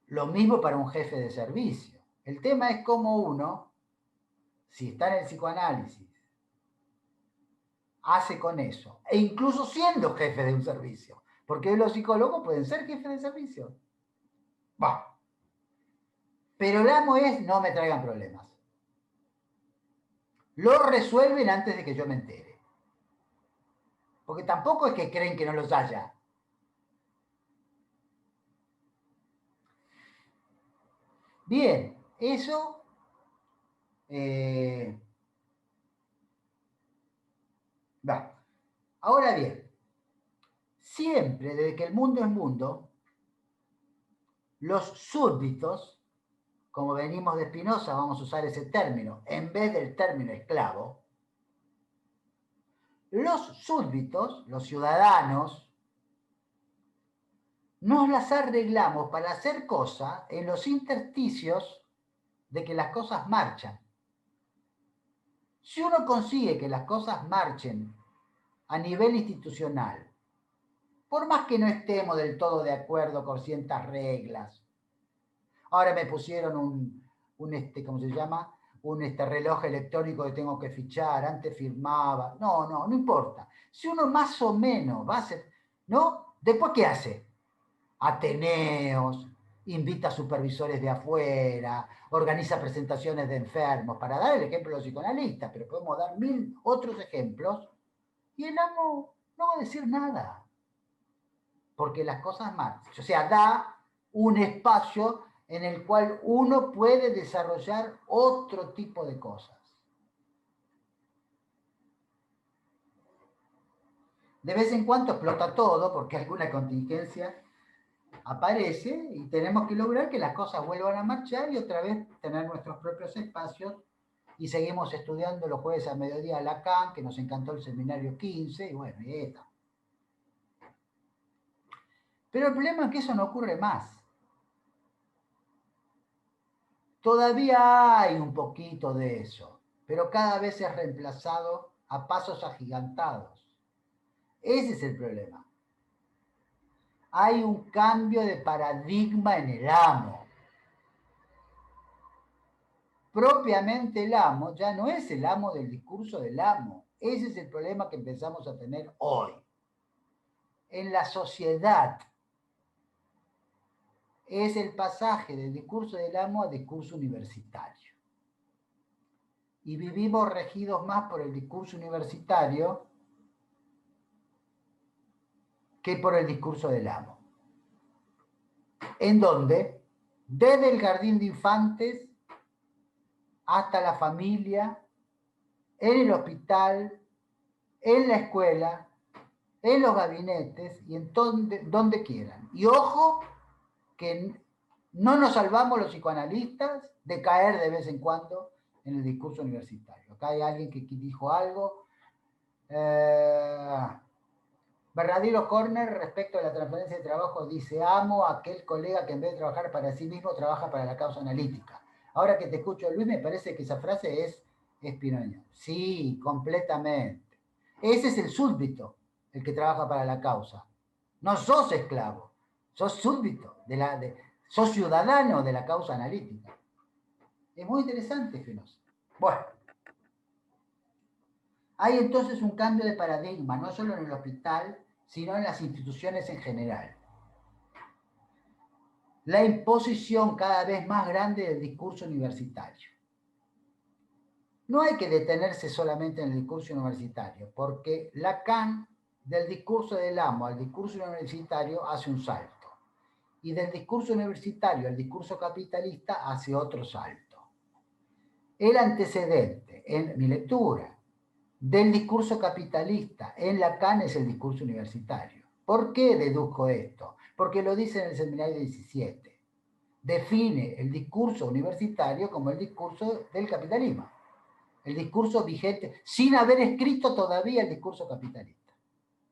Lo mismo para un jefe de servicio. El tema es cómo uno, si está en el psicoanálisis, hace con eso, e incluso siendo jefe de un servicio, porque los psicólogos pueden ser jefes de servicio. Bah. Pero el amo es, no me traigan problemas. Lo resuelven antes de que yo me entere. Porque tampoco es que creen que no los haya. Bien, eso va. Ahora bien, siempre desde que el mundo es mundo, los súbditos, como venimos de Spinoza, vamos a usar ese término, en vez del término esclavo, los súbditos, los ciudadanos, nos las arreglamos para hacer cosas en los intersticios de que las cosas marchan. Si uno consigue que las cosas marchen a nivel institucional, por más que no estemos del todo de acuerdo con ciertas reglas, ahora me pusieron ¿cómo se llama? Un reloj electrónico que tengo que fichar, antes firmaba, no importa. Si uno más o menos va a hacer, ¿no? ¿Después qué hace? Ateneos, invita a supervisores de afuera, organiza presentaciones de enfermos, para dar el ejemplo de los psicoanalistas, pero podemos dar 1000 otros ejemplos, y el amo no va a decir nada, porque las cosas marchan. O sea, da un espacio en el cual uno puede desarrollar otro tipo de cosas. De vez en cuando explota todo, porque alguna contingencia aparece y tenemos que lograr que las cosas vuelvan a marchar y otra vez tener nuestros propios espacios, y seguimos estudiando los jueves a mediodía Lacan, que nos encantó el seminario 15, y bueno, y está. Pero el problema es que eso no ocurre más. Todavía hay un poquito de eso, pero cada vez es reemplazado a pasos agigantados. Ese es el problema. Hay un cambio de paradigma en el amo. Propiamente el amo ya no es el amo del discurso del amo. Ese es el problema que empezamos a tener hoy. En la sociedad es el pasaje del discurso del amo a discurso universitario. Y vivimos regidos más por el discurso universitario que por el discurso del amo. En donde, desde el jardín de infantes hasta la familia, en el hospital, en la escuela, en los gabinetes y en donde quieran. Y ojo, que no nos salvamos los psicoanalistas de caer de vez en cuando en el discurso universitario. Acá hay alguien que dijo algo. Bernardino Corner, respecto a la transferencia de trabajo, dice: amo a aquel colega que en vez de trabajar para sí mismo, trabaja para la causa analítica. Ahora que te escucho, Luis, me parece que esa frase es Spinoza. Sí, completamente. Ese es el súbdito, el que trabaja para la causa. No sos esclavo, sos súbdito, sos ciudadano de la causa analítica. Es muy interesante, Spinoza. Bueno. Hay entonces un cambio de paradigma, no solo en el hospital, sino en las instituciones en general. La imposición cada vez más grande del discurso universitario. no hay que detenerse solamente en el discurso universitario, porque Lacan, del discurso del amo al discurso universitario, hace un salto. Y del discurso universitario al discurso capitalista hace otro salto. El antecedente en mi lectura del discurso capitalista en Lacan es el discurso universitario. ¿Por qué deduzco esto? Porque lo dice en el seminario 17. Define el discurso universitario como el discurso del capitalismo. El discurso vigente, sin haber escrito todavía el discurso capitalista,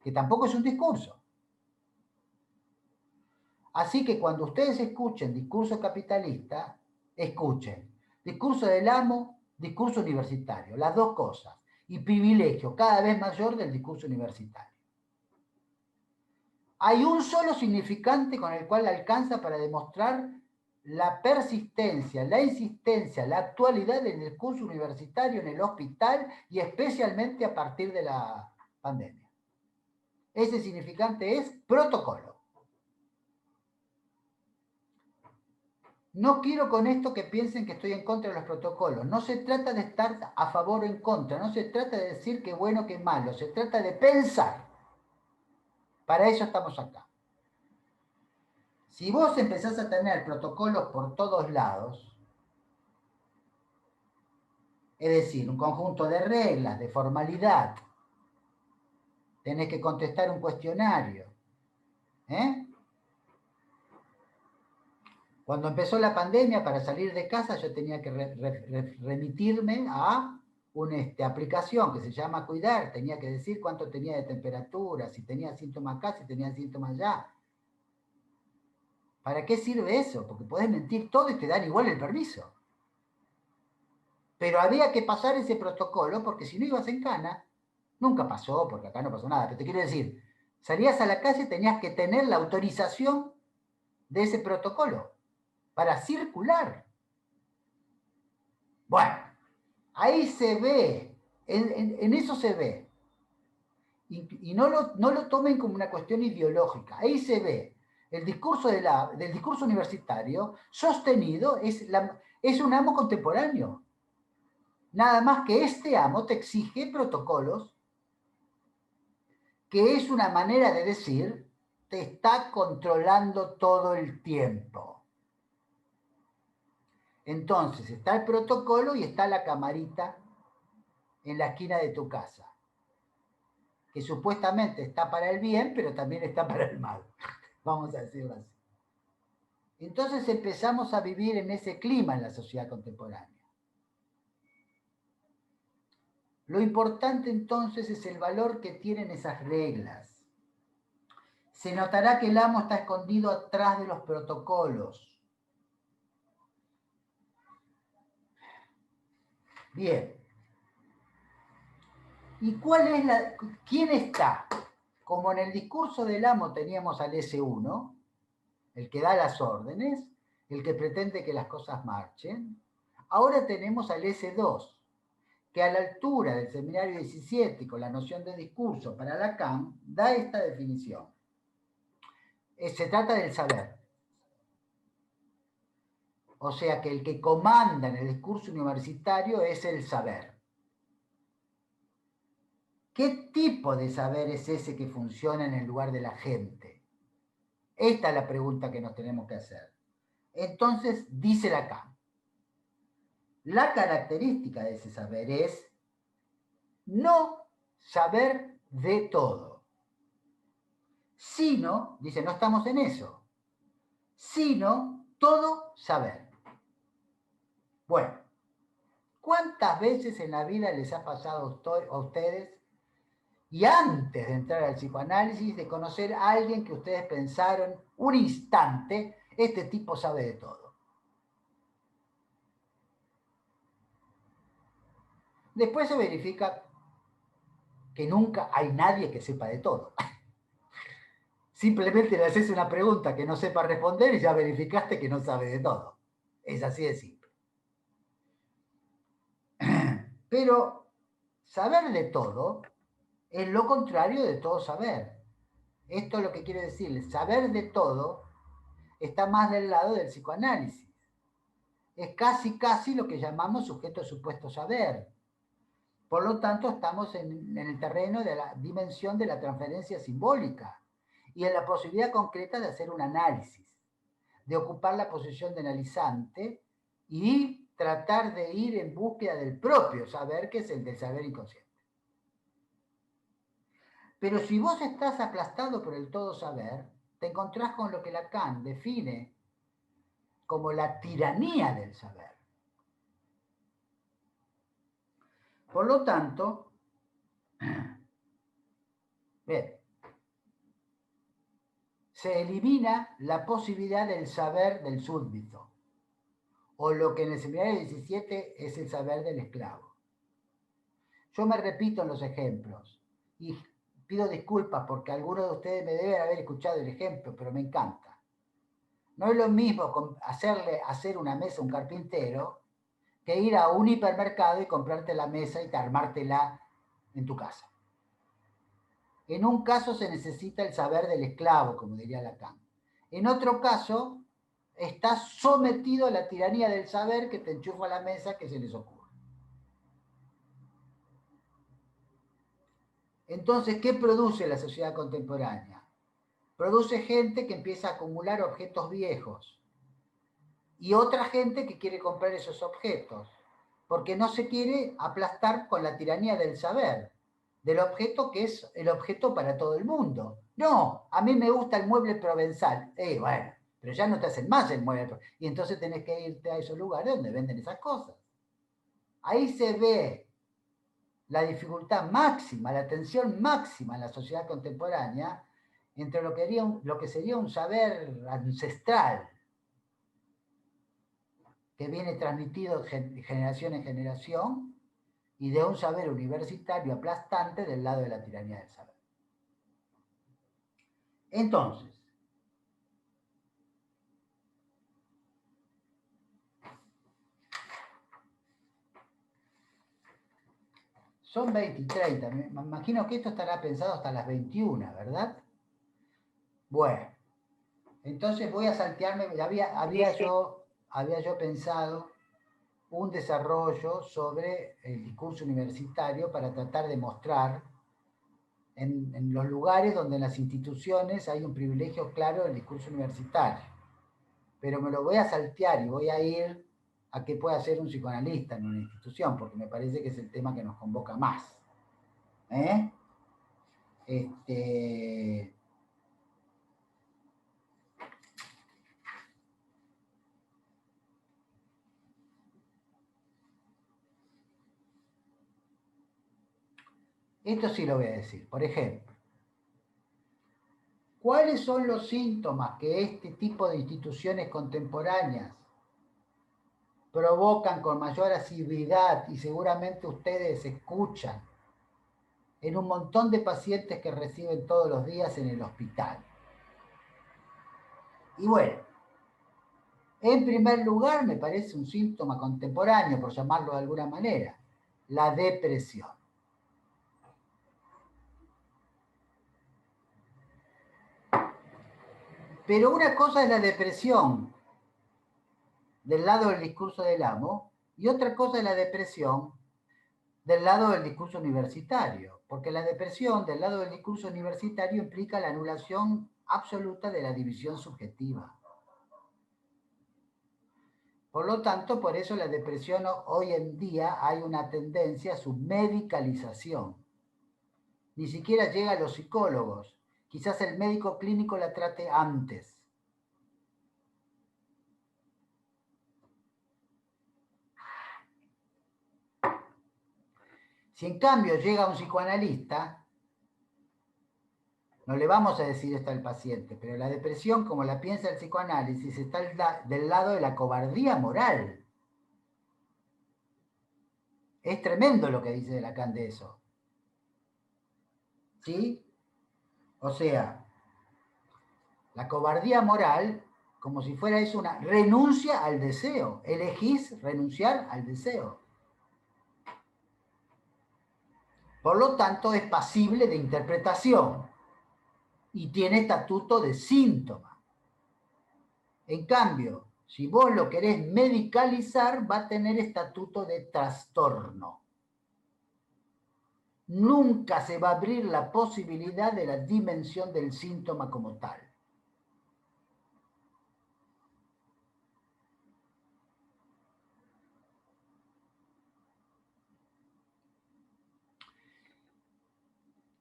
que tampoco es un discurso. Así que cuando ustedes escuchen discurso capitalista, escuchen discurso del amo, discurso universitario, las dos cosas, y privilegio cada vez mayor del discurso universitario. Hay un solo significante con el cual alcanza para demostrar la persistencia, la insistencia, la actualidad del discurso universitario en el hospital y especialmente a partir de la pandemia. Ese significante es protocolo. No quiero con esto que piensen que estoy en contra de los protocolos. No se trata de estar a favor o en contra. No se trata de decir qué bueno, qué malo. Se trata de pensar. Para eso estamos acá. Si vos empezás a tener protocolos por todos lados, es decir, un conjunto de reglas, de formalidad, tenés que contestar un cuestionario, Cuando empezó la pandemia, para salir de casa yo tenía que remitirme a una aplicación que se llama Cuidar. Tenía que decir cuánto tenía de temperatura, si tenía síntomas acá, si tenía síntomas allá. ¿Para qué sirve eso? Porque podés mentir todo y te dan igual el permiso. Pero había que pasar ese protocolo porque si no ibas en cana, nunca pasó, porque acá no pasó nada. Pero te quiero decir, salías a la calle y tenías que tener la autorización de ese protocolo para circular. Bueno, ahí se ve, en eso se ve. Y no lo tomen como una cuestión ideológica. Ahí se ve el discurso del discurso universitario sostenido, es un amo contemporáneo. Nada más que este amo te exige protocolos, que es una manera de decir, te está controlando todo el tiempo. Entonces está el protocolo y está la camarita en la esquina de tu casa, que supuestamente está para el bien, pero también está para el mal. Vamos a decirlo así. Entonces empezamos a vivir en ese clima en la sociedad contemporánea. Lo importante entonces es el valor que tienen esas reglas. Se notará que el amo está escondido atrás de los protocolos. Bien. ¿Y quién está? Como en el discurso del amo teníamos al S1, el que da las órdenes, el que pretende que las cosas marchen, ahora tenemos al S2, que a la altura del seminario 17, con la noción de discurso para Lacan, da esta definición. Se trata del saber. O sea que el que comanda en el discurso universitario es el saber. ¿Qué tipo de saber es ese que funciona en el lugar de la gente? Esta es la pregunta que nos tenemos que hacer. Entonces, dice Lacan, la característica de ese saber es no saber de todo, sino, dice, no estamos en eso, sino todo saber. Bueno, ¿cuántas veces en la vida les ha pasado a ustedes, y antes de entrar al psicoanálisis, de conocer a alguien que ustedes pensaron un instante, este tipo sabe de todo? Después se verifica que nunca hay nadie que sepa de todo. Simplemente le haces una pregunta que no sepa responder y ya verificaste que no sabe de todo. Es así de simple. Pero saber de todo es lo contrario de todo saber. Esto es lo que quiere decir. Saber de todo está más del lado del psicoanálisis. Es casi lo que llamamos sujeto supuesto saber. Por lo tanto, estamos en el terreno de la dimensión de la transferencia simbólica y en la posibilidad concreta de hacer un análisis, de ocupar la posición de analizante y tratar de ir en búsqueda del propio saber, que es el del saber inconsciente. Pero si vos estás aplastado por el todo saber, te encontrás con lo que Lacan define como la tiranía del saber. Por lo tanto, bien, se elimina la posibilidad del saber del súbdito, o lo que en el seminario 17 es el saber del esclavo. Yo me repito en los ejemplos y pido disculpas porque algunos de ustedes me deben haber escuchado el ejemplo, pero me encanta. No es lo mismo hacer una mesa a un carpintero que ir a un hipermercado y comprarte la mesa y armártela en tu casa. En un caso se necesita el saber del esclavo, como diría Lacan. En otro caso, estás sometido a la tiranía del saber que te enchufa a la mesa que se les ocurre. Entonces, ¿qué produce la sociedad contemporánea? Produce gente que empieza a acumular objetos viejos y otra gente que quiere comprar esos objetos, porque no se quiere aplastar con la tiranía del saber, del objeto que es el objeto para todo el mundo. No, a mí me gusta el mueble provenzal. Bueno, pero ya no te hacen más el mueble. Y entonces tenés que irte a esos lugares donde venden esas cosas. Ahí se ve la dificultad máxima, la tensión máxima en la sociedad contemporánea entre lo que sería un saber ancestral que viene transmitido de generación en generación y de un saber universitario aplastante del lado de la tiranía del saber. Entonces, son 20 y 30. Me imagino que esto estará pensado hasta las 21, ¿verdad? Bueno, entonces voy a saltearme. Había yo pensado un desarrollo sobre el discurso universitario para tratar de mostrar en los lugares donde en las instituciones hay un privilegio claro del discurso universitario. Pero me lo voy a saltear y voy a ir a qué puede hacer un psicoanalista en una institución, porque me parece que es el tema que nos convoca más. Esto sí lo voy a decir. Por ejemplo, ¿cuáles son los síntomas que este tipo de instituciones contemporáneas provocan con mayor asiduidad, y seguramente ustedes escuchan, en un montón de pacientes que reciben todos los días en el hospital? Y bueno, en primer lugar, me parece un síntoma contemporáneo, por llamarlo de alguna manera, la depresión. Pero una cosa es la depresión del lado del discurso del amo y otra cosa es la depresión del lado del discurso universitario, porque la depresión del lado del discurso universitario implica la anulación absoluta de la división subjetiva. Por lo tanto, por eso la depresión hoy en día hay una tendencia a su medicalización. Ni siquiera llega a los psicólogos. Quizás el médico clínico la trate antes. Si en cambio llega un psicoanalista, no le vamos a decir esto al paciente, pero la depresión, como la piensa el psicoanálisis, está del lado de la cobardía moral. Es tremendo lo que dice Lacan de eso. ¿Sí? O sea, la cobardía moral, como si fuera eso una renuncia al deseo. Elegís renunciar al deseo. Por lo tanto, es pasible de interpretación y tiene estatuto de síntoma. En cambio, si vos lo querés medicalizar, va a tener estatuto de trastorno. nunca se va a abrir la posibilidad de la dimensión del síntoma como tal.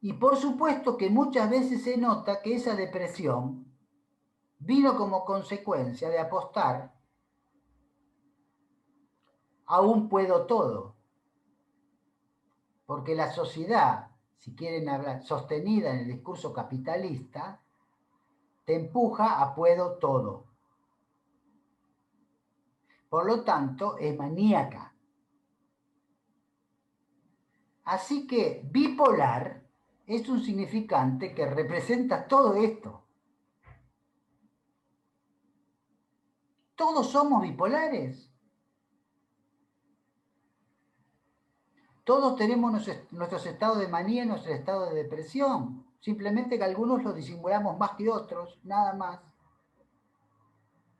Y por supuesto que muchas veces se nota que esa depresión vino como consecuencia de apostar a un puedo todo. Porque la sociedad, si quieren hablar, sostenida en el discurso capitalista, te empuja a puedo todo. Por lo tanto, es maníaca. Así que bipolar es un significante que representa todo esto. Todos somos bipolares. Todos tenemos nuestros estados de manía y nuestro estado de depresión. Simplemente que algunos los disimulamos más que otros, nada más.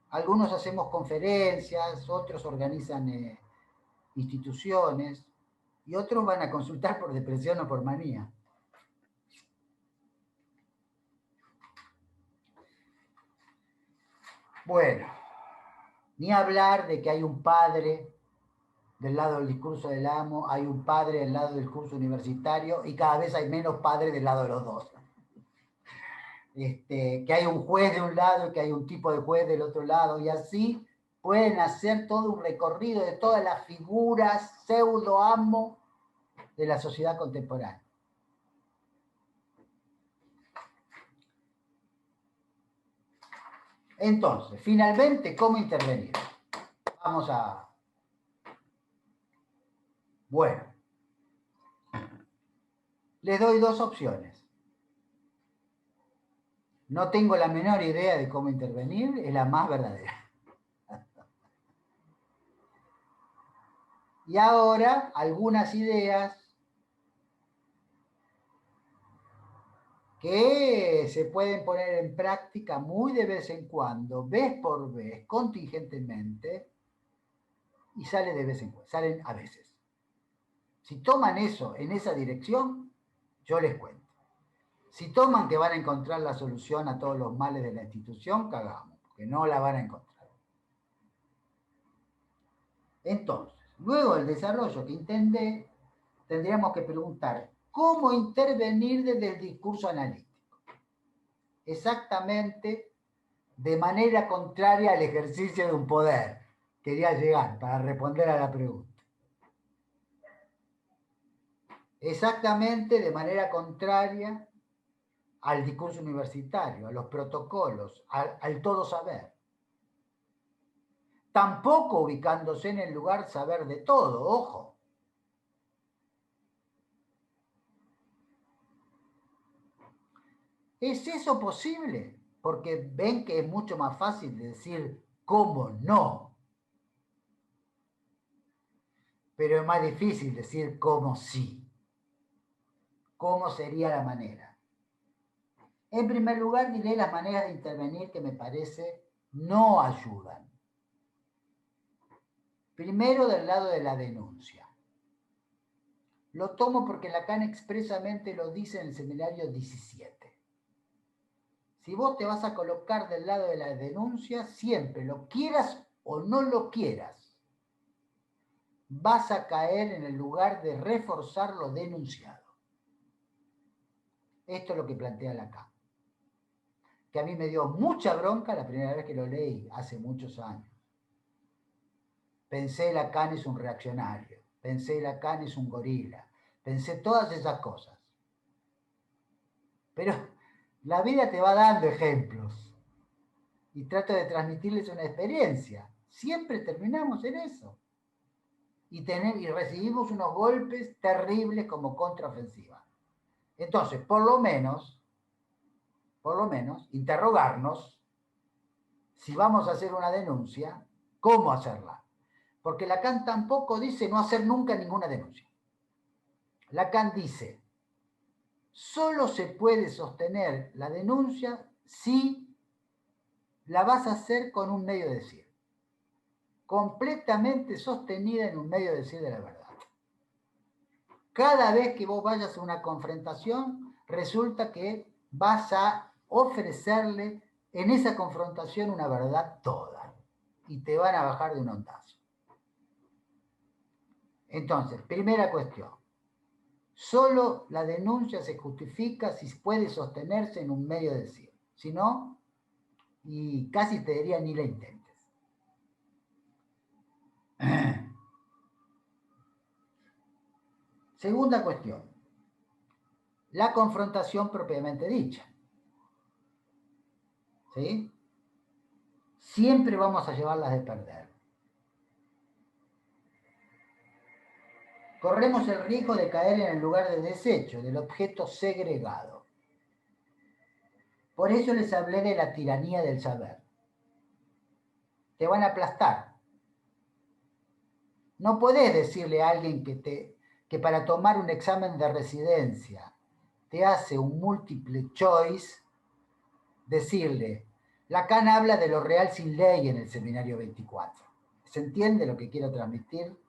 Algunos hacemos conferencias, otros organizan instituciones y otros van a consultar por depresión o por manía. Bueno, ni hablar de que hay un padre del lado del discurso del amo, hay un padre del lado del discurso universitario y cada vez hay menos padres del lado de los dos. Que hay un juez de un lado y que hay un tipo de juez del otro lado, y así pueden hacer todo un recorrido de todas las figuras pseudo amo de la sociedad contemporánea. Entonces, finalmente, ¿cómo intervenir? Vamos a... Bueno, les doy dos opciones. No tengo la menor idea de cómo intervenir, es la más verdadera. Y ahora, algunas ideas que se pueden poner en práctica muy de vez en cuando, vez por vez, contingentemente, y sale de vez en cuando, salen a veces. Si toman eso en esa dirección, yo les cuento. Si toman que van a encontrar la solución a todos los males de la institución, cagamos, porque no la van a encontrar. Entonces, luego del desarrollo que intenté, tendríamos que preguntar, ¿cómo intervenir desde el discurso analítico? Exactamente de manera contraria al ejercicio de un poder. Quería llegar para responder a la pregunta. Exactamente de manera contraria al discurso universitario, a los protocolos, al todo saber. Tampoco ubicándose en el lugar saber de todo, ojo. ¿Es eso posible? Porque ven que es mucho más fácil decir cómo no. Pero es más difícil decir cómo sí. ¿Cómo sería la manera? En primer lugar, diré las maneras de intervenir que me parece no ayudan. Primero, del lado de la denuncia. Lo tomo porque Lacan expresamente lo dice en el seminario 17. Si vos te vas a colocar del lado de la denuncia, siempre, lo quieras o no lo quieras, vas a caer en el lugar de reforzar lo denunciado. Esto es lo que plantea Lacan. Que a mí me dio mucha bronca la primera vez que lo leí, hace muchos años. Pensé Lacan es un reaccionario, pensé Lacan es un gorila, pensé todas esas cosas. Pero la vida te va dando ejemplos y trato de transmitirles una experiencia. Siempre terminamos en eso. Y recibimos unos golpes terribles como contraofensiva. Entonces, por lo menos, interrogarnos si vamos a hacer una denuncia, ¿cómo hacerla? Porque Lacan tampoco dice no hacer nunca ninguna denuncia. Lacan dice, solo se puede sostener la denuncia si la vas a hacer con un medio de decir. Completamente sostenida en un medio de decir de la verdad. Cada vez que vos vayas a una confrontación, resulta que vas a ofrecerle en esa confrontación una verdad toda. Y te van a bajar de un ondazo. Entonces, primera cuestión. Solo la denuncia se justifica si puede sostenerse en un medio de decir. Si no, y casi te diría ni la intentes. Segunda cuestión. La confrontación propiamente dicha. ¿Sí? Siempre vamos a llevarlas de perder. Corremos el riesgo de caer en el lugar de desecho, del objeto segregado. Por eso les hablé de la tiranía del saber. Te van a aplastar. No podés decirle a alguien que para tomar un examen de residencia te hace un multiple choice, decirle, Lacan habla de lo real sin ley en el seminario 24. ¿Se entiende lo que quiero transmitir?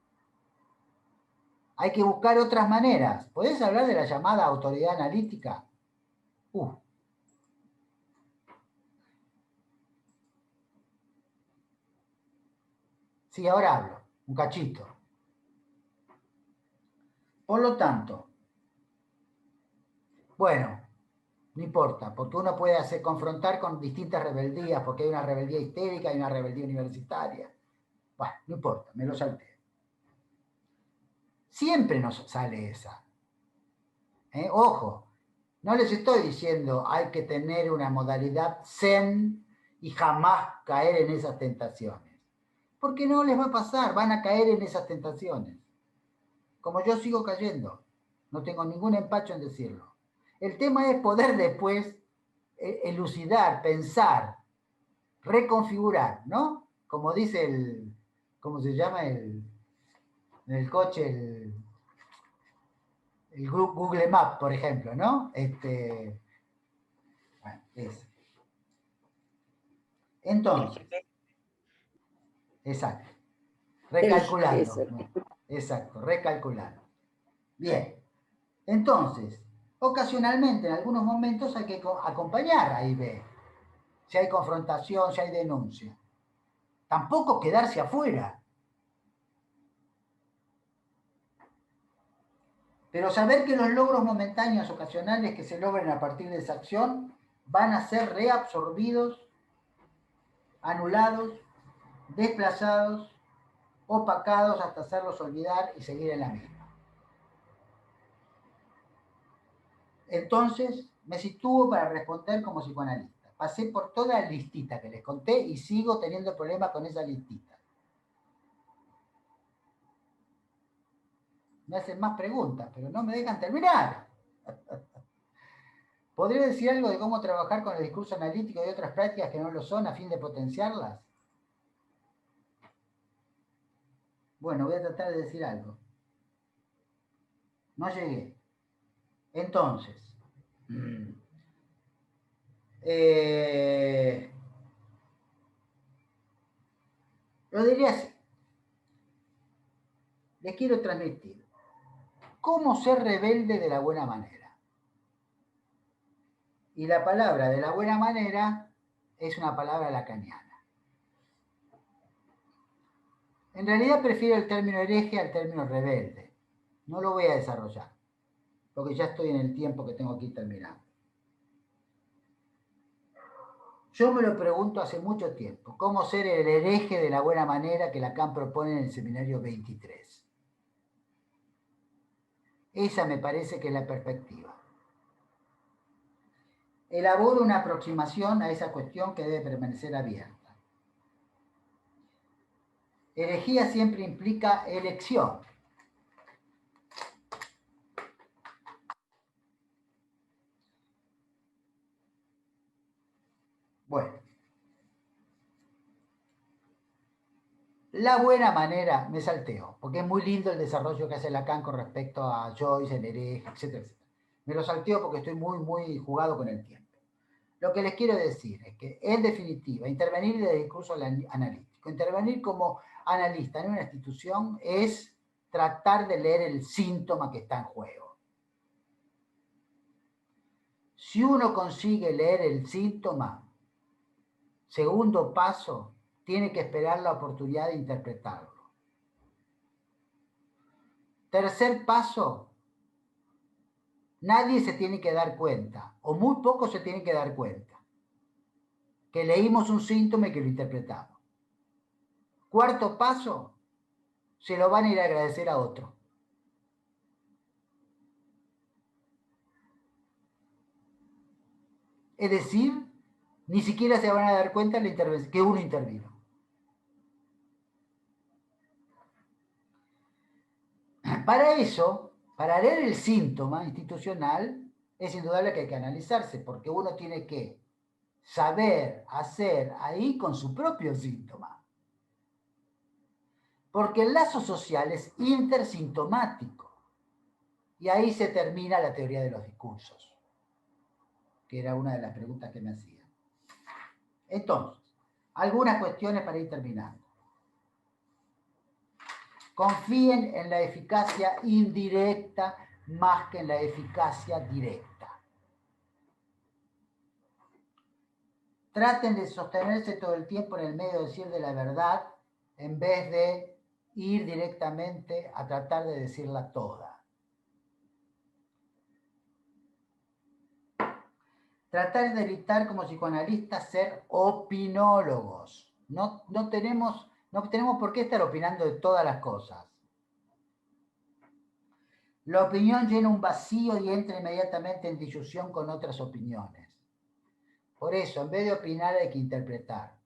Hay que buscar otras maneras. ¿Podés hablar de la llamada autoridad analítica? Sí, ahora hablo, un cachito. Por lo tanto, bueno, no importa, porque uno puede confrontar con distintas rebeldías, porque hay una rebeldía histérica, hay una rebeldía universitaria. Bueno, no importa, me lo salté. Siempre nos sale esa. Ojo, no les estoy diciendo hay que tener una modalidad zen y jamás caer en esas tentaciones. Porque no les va a pasar, van a caer en esas tentaciones. Como yo sigo cayendo, no tengo ningún empacho en decirlo. El tema es poder después elucidar, pensar, reconfigurar, ¿no? Como dice ¿cómo se llama en el coche? El Google Maps, por ejemplo, ¿no? Bueno, es. Entonces, exacto. Recalculando. Exacto, recalculando. Bien. Entonces, ocasionalmente, en algunos momentos hay que acompañar a A y B. Si hay confrontación, si hay denuncia. Tampoco quedarse afuera. Pero saber que los logros momentáneos ocasionales que se logren a partir de esa acción van a ser reabsorbidos, anulados, desplazados, opacados hasta hacerlos olvidar y seguir en la misma. Entonces, me sitúo para responder como psicoanalista. Pasé por toda la listita que les conté y sigo teniendo problemas con esa listita. Me hacen más preguntas, pero no me dejan terminar. ¿Podría decir algo de cómo trabajar con el discurso analítico y otras prácticas que no lo son a fin de potenciarlas? Bueno, voy a tratar de decir algo. No llegué. Entonces, lo diría así. Les quiero transmitir cómo ser rebelde de la buena manera. Y la palabra de la buena manera es una palabra lacaniana. En realidad prefiero el término hereje al término rebelde. No lo voy a desarrollar, porque ya estoy en el tiempo que tengo que ir terminando. Yo me lo pregunto hace mucho tiempo, ¿cómo ser el hereje de la buena manera que Lacan propone en el seminario 23? Esa me parece que es la perspectiva. Elaboro una aproximación a esa cuestión que debe permanecer abierta. Herejía siempre implica elección. Bueno. La buena manera, me salteo, porque es muy lindo el desarrollo que hace Lacan con respecto a Joyce, el hereje, etcétera, etcétera. Me lo salteo porque estoy muy jugado con el tiempo. Lo que les quiero decir es que, en definitiva, intervenir en el discurso analítico, intervenir como analista en una institución es tratar de leer el síntoma que está en juego. Si uno consigue leer el síntoma, segundo paso, tiene que esperar la oportunidad de interpretarlo. Tercer paso, nadie se tiene que dar cuenta, o muy pocos se tienen que dar cuenta, que leímos un síntoma y que lo interpretamos. Cuarto paso, se lo van a ir a agradecer a otro. Es decir, ni siquiera se van a dar cuenta de que uno intervino. Para eso, para leer el síntoma institucional, es indudable que hay que analizarse, porque uno tiene que saber hacer ahí con su propio síntoma. Porque el lazo social es intersintomático. Y ahí se termina la teoría de los discursos, que era una de las preguntas que me hacían. Entonces, algunas cuestiones para ir terminando. Confíen en la eficacia indirecta más que en la eficacia directa. Traten de sostenerse todo el tiempo en el medio de decir de la verdad en vez de ir directamente a tratar de decirla toda. Tratar de evitar como psicoanalistas ser opinólogos. No tenemos por qué estar opinando de todas las cosas. La opinión llena un vacío y entra inmediatamente en disyunción con otras opiniones. Por eso, en vez de opinar, hay que interpretar.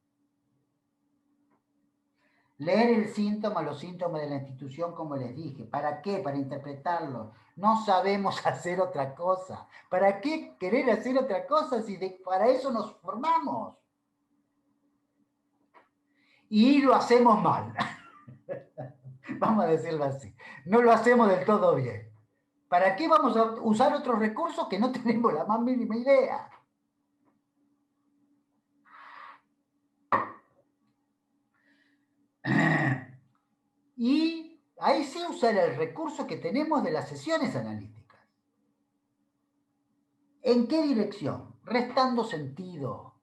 Leer el síntoma, los síntomas de la institución, como les dije. ¿Para qué? Para interpretarlo. No sabemos hacer otra cosa. ¿Para qué querer hacer otra cosa si para eso nos formamos? Y lo hacemos mal. Vamos a decirlo así. No lo hacemos del todo bien. ¿Para qué vamos a usar otros recursos que no tenemos la más mínima idea? Y ahí sí usar el recurso que tenemos de las sesiones analíticas. ¿En qué dirección? Restando sentido.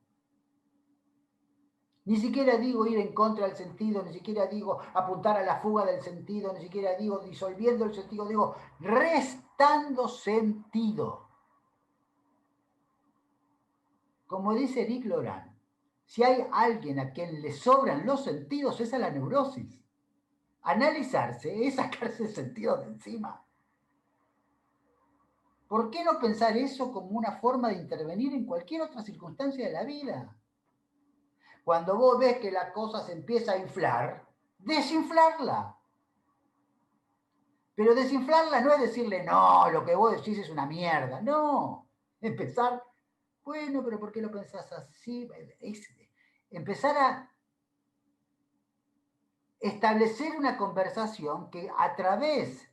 Ni siquiera digo ir en contra del sentido, ni siquiera digo apuntar a la fuga del sentido, ni siquiera digo disolviendo el sentido, digo restando sentido. Como dice Eric Laurent, si hay alguien a quien le sobran los sentidos, es a la neurosis. Analizarse es sacarse el sentido de encima. ¿Por qué no pensar eso como una forma de intervenir en cualquier otra circunstancia de la vida? Cuando vos ves que la cosa se empieza a inflar, desinflarla. Pero desinflarla no es decirle, no, lo que vos decís es una mierda. No. Empezar, bueno, pero ¿por qué lo pensás así? Empezar a establecer una conversación que a través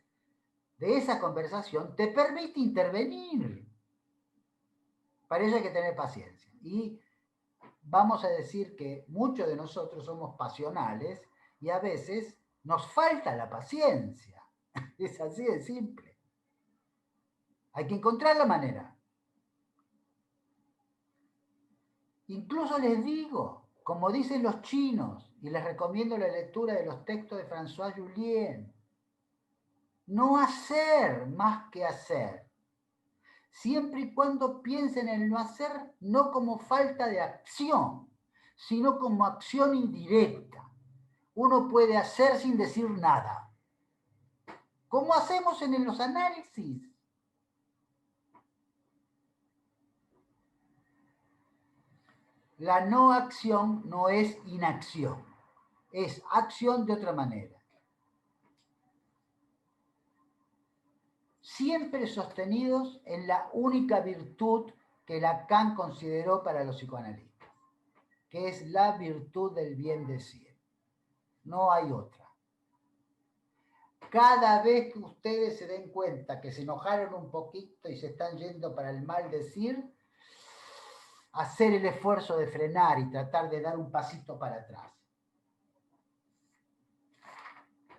de esa conversación te permite intervenir. Para ello hay que tener paciencia. Y vamos a decir que muchos de nosotros somos pasionales y a veces nos falta la paciencia. Es así de simple. Hay que encontrar la manera. Incluso les digo, como dicen los chinos, y les recomiendo la lectura de los textos de François Julien, no hacer más que hacer. Siempre y cuando piensen en el no hacer, no como falta de acción, sino como acción indirecta. Uno puede hacer sin decir nada. ¿Cómo hacemos en los análisis? La no acción no es inacción, es acción de otra manera. Siempre sostenidos en la única virtud que Lacan consideró para los psicoanalistas, que es la virtud del bien decir. No hay otra. Cada vez que ustedes se den cuenta que se enojaron un poquito y se están yendo para el mal decir, hacer el esfuerzo de frenar y tratar de dar un pasito para atrás.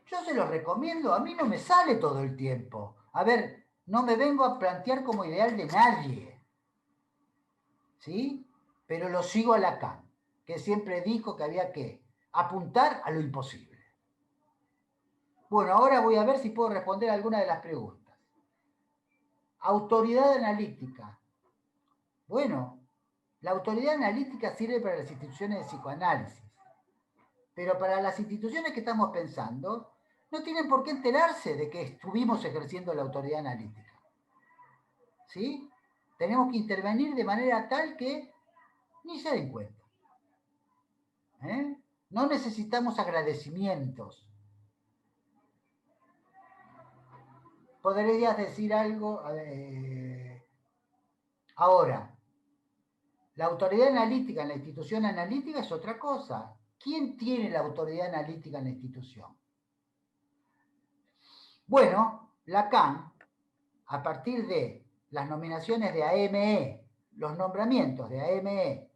Yo se los recomiendo, a mí no me sale todo el tiempo. A ver, no me vengo a plantear como ideal de nadie, ¿sí? Pero lo sigo a Lacan, que siempre dijo que había que apuntar a lo imposible. Bueno, ahora voy a ver si puedo responder alguna de las preguntas. Autoridad analítica. Bueno, la autoridad analítica sirve para las instituciones de psicoanálisis, pero para las instituciones que estamos pensando, no tienen por qué enterarse de que estuvimos ejerciendo la autoridad analítica. ¿Sí? Tenemos que intervenir de manera tal que ni se den cuenta. No necesitamos agradecimientos. ¿Podrías decir algo? Ahora, la autoridad analítica en la institución analítica es otra cosa. ¿Quién tiene la autoridad analítica en la institución? Bueno, Lacan, a partir de las nominaciones de AME, los nombramientos de AME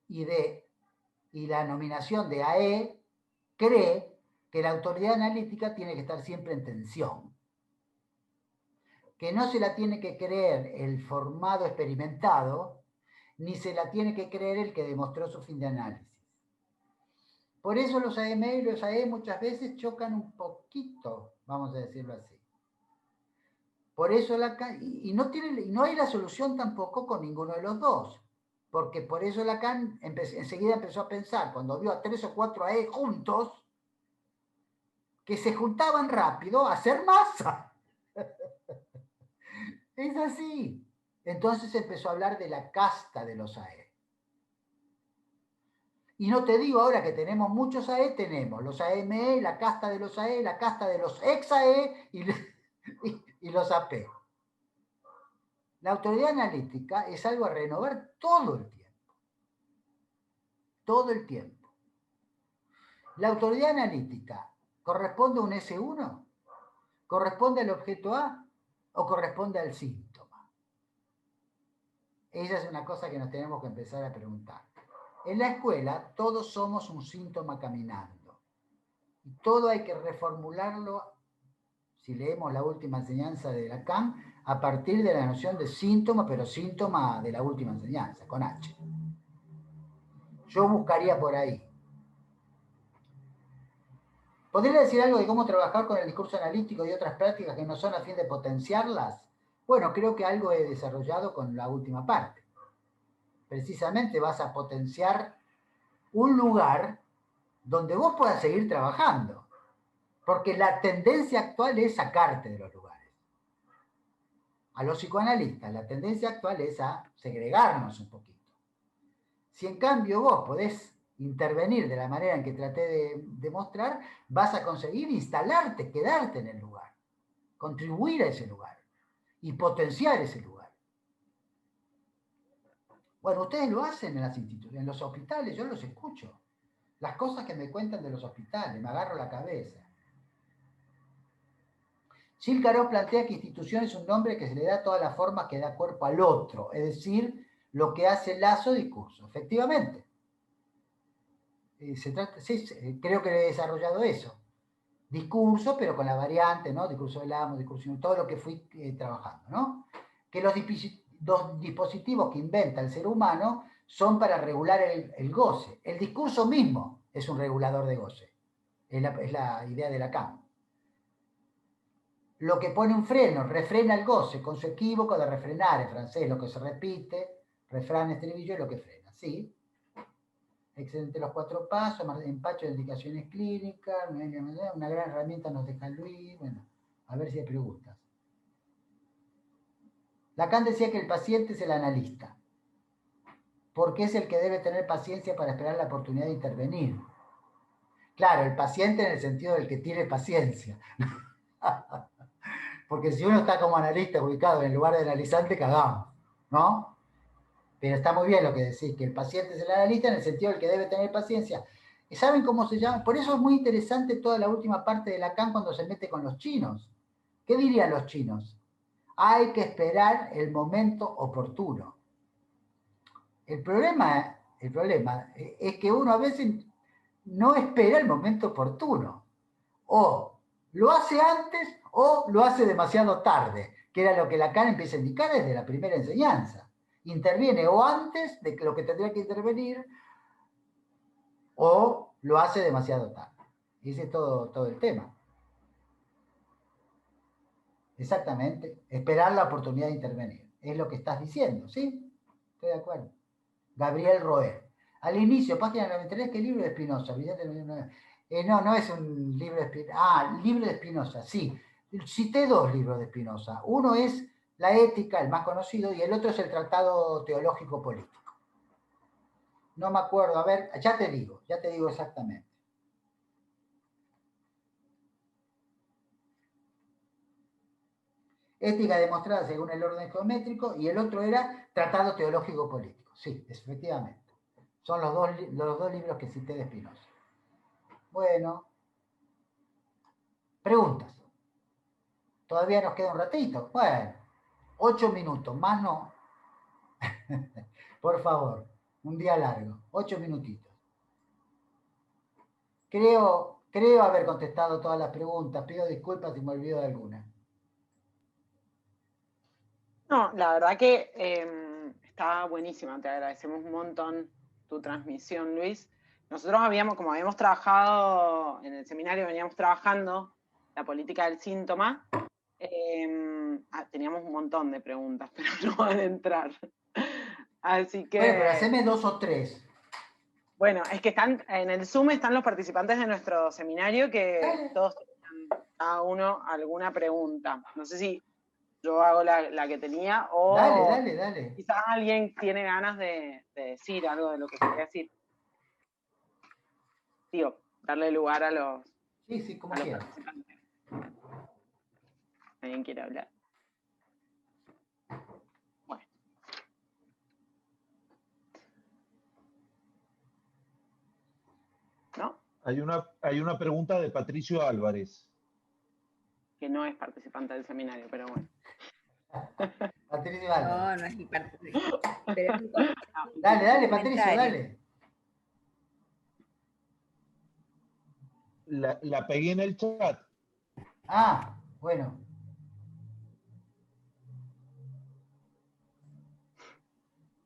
y la nominación de AE, cree que la autoridad analítica tiene que estar siempre en tensión. Que no se la tiene que creer el formado experimentado, ni se la tiene que creer el que demostró su fin de análisis. Por eso los AME y los AE muchas veces chocan un poquito, vamos a decirlo así. Por eso no hay la solución tampoco con ninguno de los dos, porque por eso Lacan enseguida empezó a pensar, cuando vio a 3 o 4 AE juntos, que se juntaban rápido a hacer masa. Es así. Entonces empezó a hablar de la casta de los AE. Y no te digo ahora que tenemos muchos AE, tenemos los AME, la casta de los AE, la casta de los ex-AE y los AP. La autoridad analítica es algo a renovar todo el tiempo. Todo el tiempo. La autoridad analítica corresponde a un S1, corresponde al objeto A o corresponde al síntoma. Esa es una cosa que nos tenemos que empezar a preguntar. En la escuela todos somos un síntoma caminando. Y todo hay que reformularlo, si leemos la última enseñanza de Lacan, a partir de la noción de síntoma, pero síntoma de la última enseñanza, con H. Yo buscaría por ahí. ¿Podría decir algo de cómo trabajar con el discurso analítico y otras prácticas que no son a fin de potenciarlas? Bueno, creo que algo he desarrollado con la última parte. Precisamente vas a potenciar un lugar donde vos puedas seguir trabajando. Porque la tendencia actual es sacarte de los lugares. A los psicoanalistas, la tendencia actual es a segregarnos un poquito. Si en cambio vos podés intervenir de la manera en que traté de demostrar, vas a conseguir instalarte, quedarte en el lugar, contribuir a ese lugar y potenciar ese lugar. Bueno, ustedes lo hacen en las instituciones, en los hospitales, yo los escucho. Las cosas que me cuentan de los hospitales, me agarro la cabeza. Gilles Carot plantea que institución es un nombre que se le da a todas las formas que da cuerpo al otro, es decir, lo que hace lazo discurso. Efectivamente. Creo que he desarrollado eso. Discurso, pero con la variante, ¿no? Discurso del amo, discurso, todo lo que fui trabajando, ¿no? Que los dispositivos que inventa el ser humano son para regular el goce. El discurso mismo es un regulador de goce. Es la idea de Lacan. Lo que pone un freno, refrena el goce, con su equívoco de refrenar, en francés, lo que se repite, refrán, estribillo, es lo que frena, ¿sí? Excelente los 4 pasos, empacho de indicaciones clínicas, una gran herramienta nos deja Luis, bueno, a ver si hay preguntas. Lacan decía que el paciente es el analista, porque es el que debe tener paciencia para esperar la oportunidad de intervenir. Claro, el paciente en el sentido del que tiene paciencia. Porque si uno está como analista ubicado en el lugar de analizante, cagamos, ¿no? Pero está muy bien lo que decís, que el paciente es el analista en el sentido del que debe tener paciencia. ¿Y saben cómo se llama? Por eso es muy interesante toda la última parte de Lacan cuando se mete con los chinos. ¿Qué dirían los chinos? Hay que esperar el momento oportuno. El problema es que uno a veces no espera el momento oportuno. O ¿Lo hace antes o lo hace demasiado tarde? Que era lo que Lacan empieza a indicar desde la primera enseñanza. Interviene o antes de lo que tendría que intervenir o lo hace demasiado tarde. Ese es todo el tema. Exactamente. Esperar la oportunidad de intervenir. Es lo que estás diciendo, ¿sí? Estoy de acuerdo. Gabriel Roer. Al inicio, página 93, ¿qué libro de Spinoza? No es un libro de Spinoza. Ah, libro de Spinoza, sí. Cité dos libros de Spinoza. Uno es La Ética, el más conocido, y el otro es el Tratado Teológico Político. No me acuerdo, a ver, ya te digo exactamente. Ética demostrada según el orden geométrico, y el otro era Tratado Teológico Político. Sí, efectivamente. Son los dos libros que cité de Spinoza. Bueno, preguntas. Todavía nos queda un ratito. Bueno, 8 minutos, más no. Por favor, un día largo, 8 minutitos. Creo haber contestado todas las preguntas. Pido disculpas si me olvido de alguna. No, la verdad que está buenísima, te agradecemos un montón tu transmisión, Luis. Nosotros como habíamos trabajado en el seminario, veníamos trabajando la política del síntoma, teníamos un montón de preguntas, pero no van a entrar. Así que... Bueno, pero haceme 2 o 3. Bueno, es que están en el Zoom están los participantes de nuestro seminario que todos tenían cada uno alguna pregunta. No sé si yo hago la que tenía o Dale. quizás alguien tiene ganas de decir algo de lo que quería decir. Digo, darle lugar a los, Sí, como quieras. participantes. ¿Alguien quiere hablar? Bueno. ¿No? Hay una pregunta de Patricio Álvarez. Que no es participante del seminario, pero bueno. Patricio, No es mi participante. Dale, Patricio, dale. La pegué en el chat. Ah, bueno.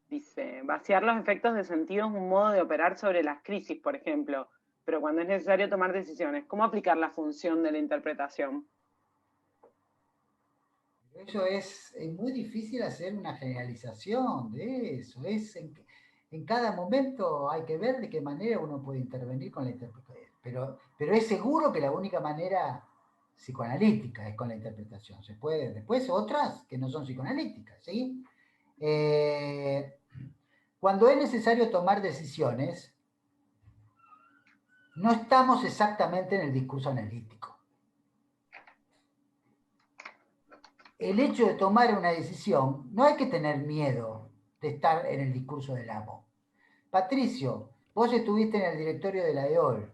Dice, vaciar los efectos de sentido es un modo de operar sobre las crisis, por ejemplo, pero cuando es necesario tomar decisiones, ¿cómo aplicar la función de la interpretación? Eso es muy difícil hacer una generalización de eso. En cada momento hay que ver de qué manera uno puede intervenir con la interpretación. Pero es seguro que la única manera psicoanalítica es con la interpretación. Se puede, después otras que no son psicoanalíticas, ¿sí? Cuando es necesario tomar decisiones, no estamos exactamente en el discurso analítico. El hecho de tomar una decisión, no hay que tener miedo de estar en el discurso del amo. Patricio, vos estuviste en el directorio de la EOL,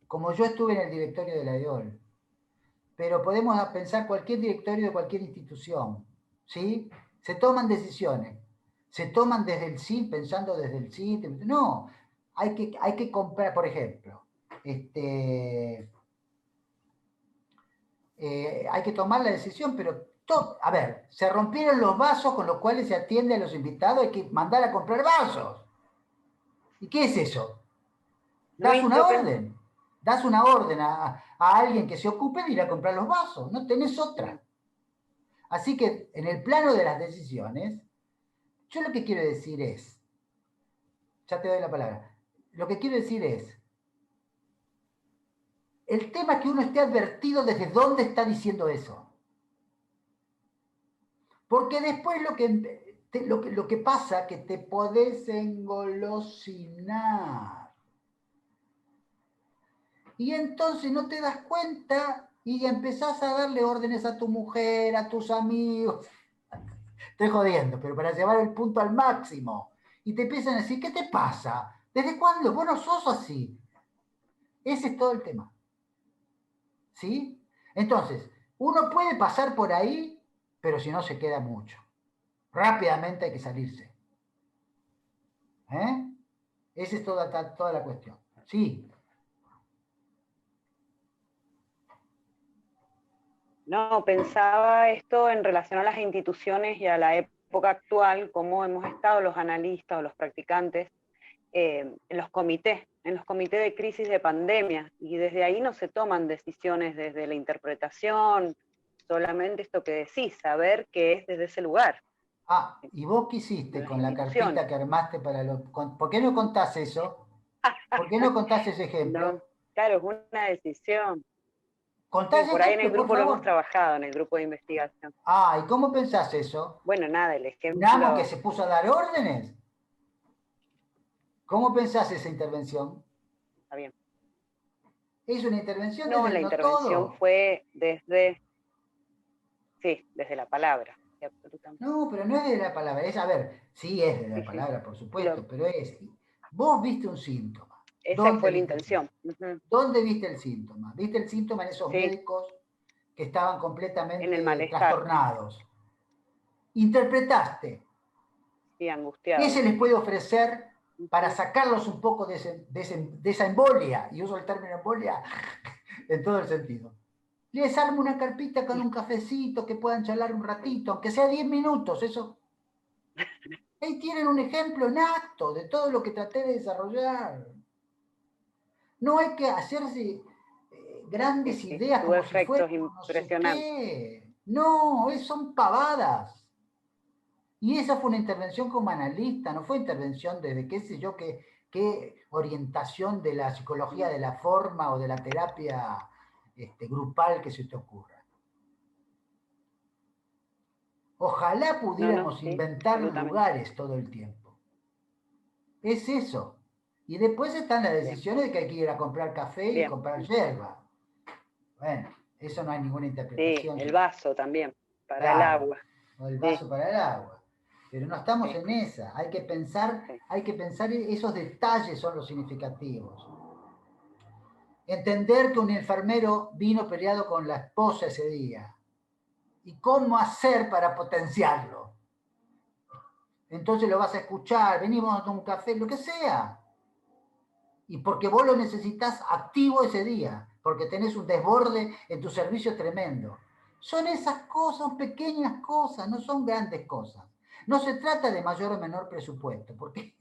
como yo estuve en el directorio de la EOL, pero podemos pensar cualquier directorio de cualquier institución, ¿sí? Se toman decisiones, se toman desde el sí, pensando desde el sí, no, hay que comprar, por ejemplo, hay que tomar la decisión, pero a ver, se rompieron los vasos con los cuales se atiende a los invitados, hay que mandar a comprar vasos. ¿Y qué es eso? Das una orden. Das una orden a alguien que se ocupe de ir a comprar los vasos. No tenés otra. Así que en el plano de las decisiones, yo lo que quiero decir es, ya te doy la palabra, lo que quiero decir es, el tema es que uno esté advertido desde dónde está diciendo eso. Porque después lo que pasa es que te podés engolosinar. Y entonces no te das cuenta y empezás a darle órdenes a tu mujer, a tus amigos. Estoy jodiendo, pero para llevar el punto al máximo. Y te empiezan a decir, ¿qué te pasa? ¿Desde cuándo? Vos no sos así. Ese es todo el tema. ¿Sí? Entonces, uno puede pasar por ahí, pero si no se queda mucho. Rápidamente hay que salirse. Esa es toda la cuestión. Sí. No, pensaba esto en relación a las instituciones y a la época actual, cómo hemos estado los analistas o los practicantes en los comités de crisis de pandemia, y desde ahí no se toman decisiones desde la interpretación, solamente esto que decís, saber qué es desde ese lugar. Ah, ¿y vos qué hiciste con la carpeta que armaste para los... ¿Por qué no contás eso? ¿Por qué no contás ese ejemplo? No, claro, es una decisión. Contá ese Por ahí en el ejemplo, por grupo lo hemos favor. trabajado, en el grupo de investigación. Ah, ¿y cómo pensás eso? Bueno, nada, el ¿Un amo que ejemplo... se puso a dar órdenes? ¿Cómo pensás esa intervención? Está bien. Es una intervención No, desde la el no intervención todo. fue desde... Sí, desde la palabra. Sí, absolutamente. No, pero no es de la palabra. Es, a ver, sí es de la Sí, sí. palabra, por supuesto, Lo, pero es... Vos viste un síntoma. esa ¿Dónde fue la viste el síntoma? intención. Uh-huh. ¿Dónde viste el síntoma? ¿Viste el síntoma en esos Sí, médicos que estaban en el completamente malestar. trastornados? Interpretaste. Sí, ¿Qué angustiado. se les puede ofrecer para Uh-huh. sacarlos un poco de esa embolia? Y uso el término embolia en todo el sentido. Les armo una carpita con un cafecito que puedan charlar un ratito, aunque sea 10 minutos, eso. Ahí tienen un ejemplo nato de todo lo que traté de desarrollar. No hay que hacerse Sí, grandes sí. ideas Tuvo como si efectos fuéramos no sé impresionantes. qué. No, son pavadas. Y esa fue una intervención como analista, no fue intervención de qué sé yo, qué orientación de la psicología de la forma o de la terapia grupal que se te ocurra. Ojalá No, no, pudiéramos sí, inventar absolutamente. lugares todo el tiempo. Es eso. Y después están las Bien, decisiones de que hay que ir a comprar café y bien. comprar yerba. Bueno, eso no hay ninguna Sí, interpretación. el vaso también, para el Claro, agua. o el Sí, vaso para el agua. Pero no estamos sí, en esa. sí. Hay que pensar, esos detalles son los significativos. Entender que un enfermero vino peleado con la esposa ese día. Y cómo hacer para potenciarlo. Entonces lo vas a escuchar, venimos a un café, lo que sea. Y porque vos lo necesitas activo ese día, porque tenés un desborde en tu servicio tremendo. Son esas cosas, son pequeñas cosas, no son grandes cosas. No se trata de mayor o menor presupuesto, porque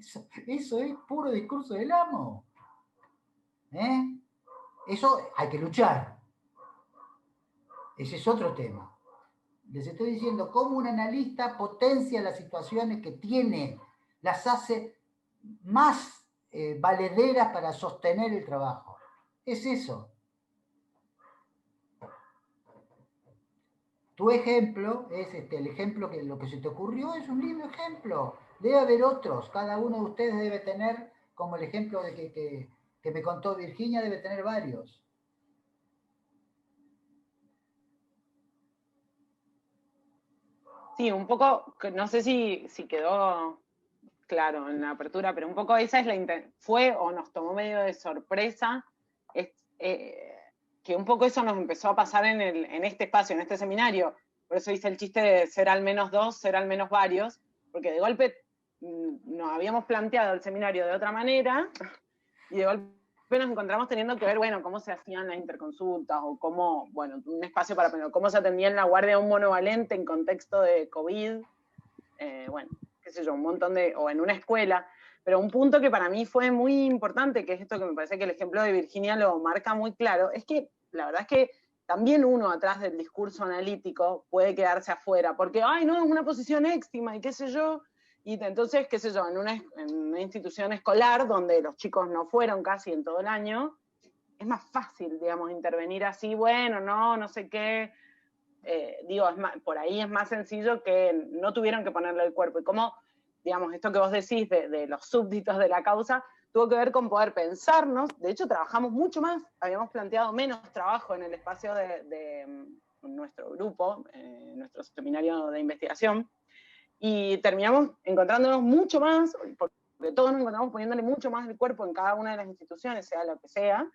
eso es puro discurso del amo. ¿Eh? Eso hay que luchar. Ese es otro tema. Les estoy diciendo cómo un analista potencia las situaciones que tiene, las hace más valederas para sostener el trabajo. Es eso. Tu ejemplo es el ejemplo que lo que se te ocurrió es un lindo ejemplo. Debe haber otros. Cada uno de ustedes debe tener, como el ejemplo de que me contó Virginia, debe tener varios. Sí, un poco, no sé si quedó claro en la apertura, pero un poco esa es fue o nos tomó medio de sorpresa, es, que un poco eso nos empezó a pasar en este espacio, en este seminario. Por eso hice el chiste de ser al menos dos, ser al menos varios, porque de golpe nos habíamos planteado el seminario de otra manera y de golpe nos encontramos teniendo que ver, bueno, cómo se hacían las interconsultas o cómo, bueno, un espacio para aprender, cómo se atendía en la guardia a un monovalente en contexto de COVID, bueno, qué sé yo, un montón de, o en una escuela, pero un punto que para mí fue muy importante, que es esto que me parece que el ejemplo de Virginia lo marca muy claro, es que la verdad es que también uno atrás del discurso analítico puede quedarse afuera, porque, ay, no, es una posición éxtima y qué sé yo, y entonces, qué sé yo, en una institución escolar donde los chicos no fueron casi en todo el año, es más fácil, digamos, intervenir así, bueno, no sé qué, digo, por ahí es más sencillo que no tuvieron que ponerle el cuerpo. Y como, digamos, esto que vos decís de los súbditos de la causa, tuvo que ver con poder pensarnos. De hecho, trabajamos mucho más, habíamos planteado menos trabajo en el espacio de nuestro grupo, nuestro seminario de investigación, y terminamos encontrándonos mucho más, porque todos nos encontramos poniéndole mucho más el cuerpo en cada una de las instituciones, sea lo que sea,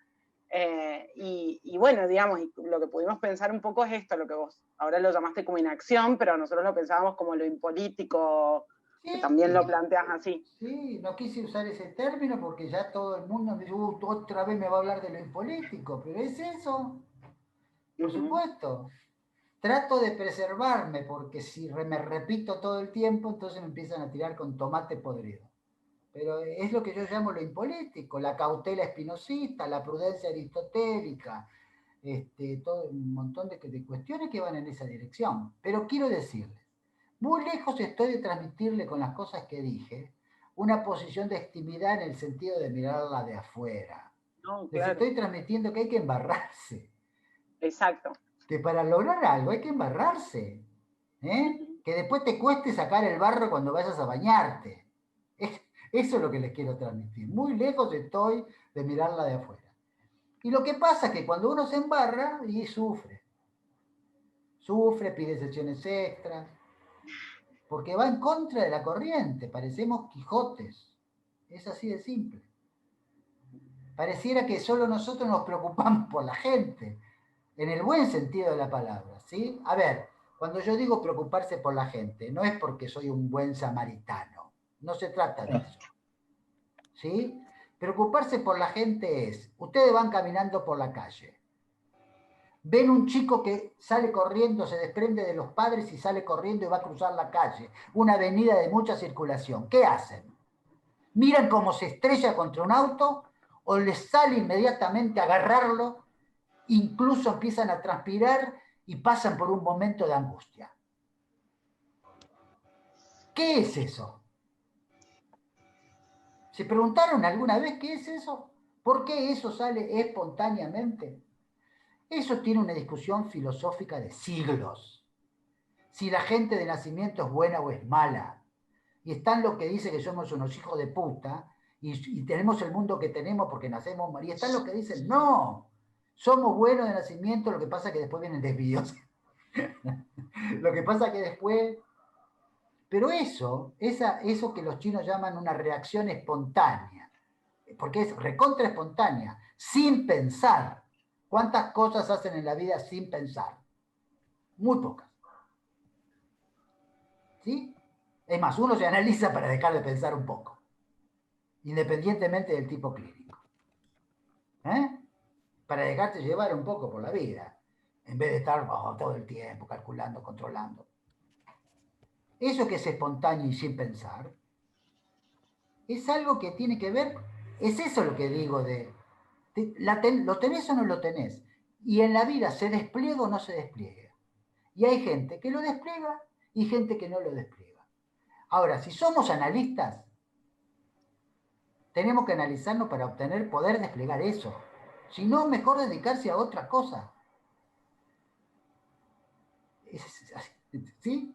y bueno, digamos, lo que pudimos pensar un poco es esto, lo que vos ahora lo llamaste como inacción, pero nosotros lo pensábamos como lo impolítico, que también lo Sí, planteas así. sí, no quise usar ese término porque ya todo el mundo me dice, otra vez me va a hablar de lo impolítico, pero es eso, por Uh -huh. supuesto. trato de preservarme, porque si me repito todo el tiempo, entonces me empiezan a tirar con tomate podrido. Pero es lo que yo llamo lo impolítico, la cautela espinosista, la prudencia aristotélica, todo un montón de cuestiones que van en esa dirección. Pero quiero decirles, muy lejos estoy de transmitirle con las cosas que dije una posición de extimidad en el sentido de mirarla de afuera. No, Les claro. estoy transmitiendo que hay que embarrarse. Exacto. Que para lograr algo hay que embarrarse. Que después te cueste sacar el barro cuando vayas a bañarte. Eso es lo que les quiero transmitir. Muy lejos estoy de mirarla de afuera. Y lo que pasa es que cuando uno se embarra, y sufre. Sufre, pide sesiones extras, porque va en contra de la corriente. Parecemos Quijotes. Es así de simple. Pareciera que solo nosotros nos preocupamos por la gente, en el buen sentido de la palabra, ¿sí? A ver, cuando yo digo preocuparse por la gente, no es porque soy un buen samaritano. No se trata de eso. ¿Sí? Preocuparse por la gente es, ustedes van caminando por la calle, ven un chico que sale corriendo, se desprende de los padres y sale corriendo y va a cruzar la calle, una avenida de mucha circulación. ¿Qué hacen? ¿Miran cómo se estrella contra un auto o les sale inmediatamente a agarrarlo? Incluso empiezan a transpirar y pasan por un momento de angustia. ¿Qué es eso? ¿Se preguntaron alguna vez qué es eso? ¿Por qué eso sale espontáneamente? Eso tiene una discusión filosófica de siglos. Si la gente de nacimiento es buena o es mala. Y están los que dicen que somos unos hijos de puta y tenemos el mundo que tenemos porque nacemos mal. Y están los que dicen, no, somos buenos de nacimiento, lo que pasa es que después vienen desvíos. Lo que pasa es que después... Pero eso que los chinos llaman una reacción espontánea, porque es recontra espontánea, sin pensar. ¿Cuántas cosas hacen en la vida sin pensar? Muy pocas. ¿Sí? Es más, uno se analiza para dejar de pensar un poco, independientemente del tipo clínico. Para dejarte llevar un poco por la vida, en vez de estar todo el tiempo calculando, controlando. Eso que es espontáneo y sin pensar, es algo que tiene que ver, es eso lo que digo ¿lo tenés o no lo tenés? Y en la vida se despliega o no se despliega. Y hay gente que lo despliega y gente que no lo despliega. Ahora, si somos analistas, tenemos que analizarnos para poder desplegar eso. Si no, mejor dedicarse a otra cosa. ¿Sí?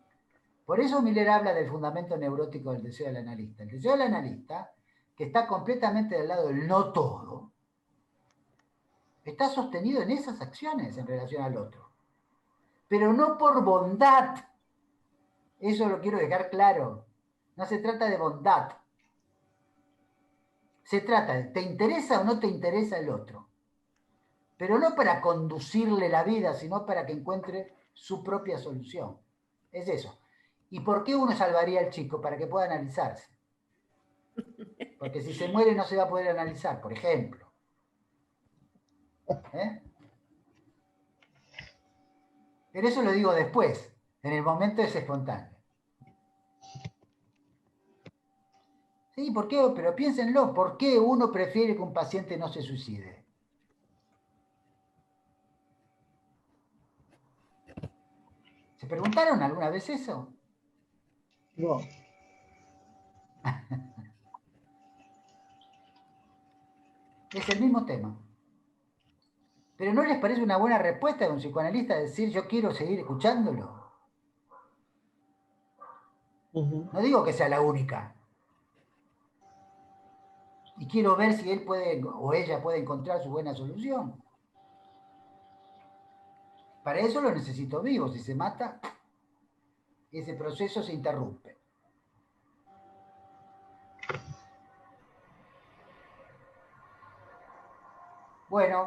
Por eso Miller habla del fundamento neurótico del deseo del analista. El deseo del analista, que está completamente del lado del no todo, está sostenido en esas acciones en relación al otro. Pero no por bondad. Eso lo quiero dejar claro. No se trata de bondad. Se trata de, ¿te interesa o no te interesa el otro? Pero no para conducirle la vida, sino para que encuentre su propia solución. Es eso. ¿Y por qué uno salvaría al chico? Para que pueda analizarse. Porque si se muere no se va a poder analizar, por ejemplo. Pero eso lo digo después. En el momento es espontáneo. Sí, ¿por qué? Pero piénsenlo, ¿por qué uno prefiere que un paciente no se suicide? ¿Se preguntaron alguna vez eso? No. Es el mismo tema. Pero ¿no les parece una buena respuesta de un psicoanalista decir yo quiero seguir escuchándolo? No digo que sea la única. Y quiero ver si él puede o ella puede encontrar su buena solución. Para eso lo necesito vivo. Si se mata, ese proceso se interrumpe. Bueno.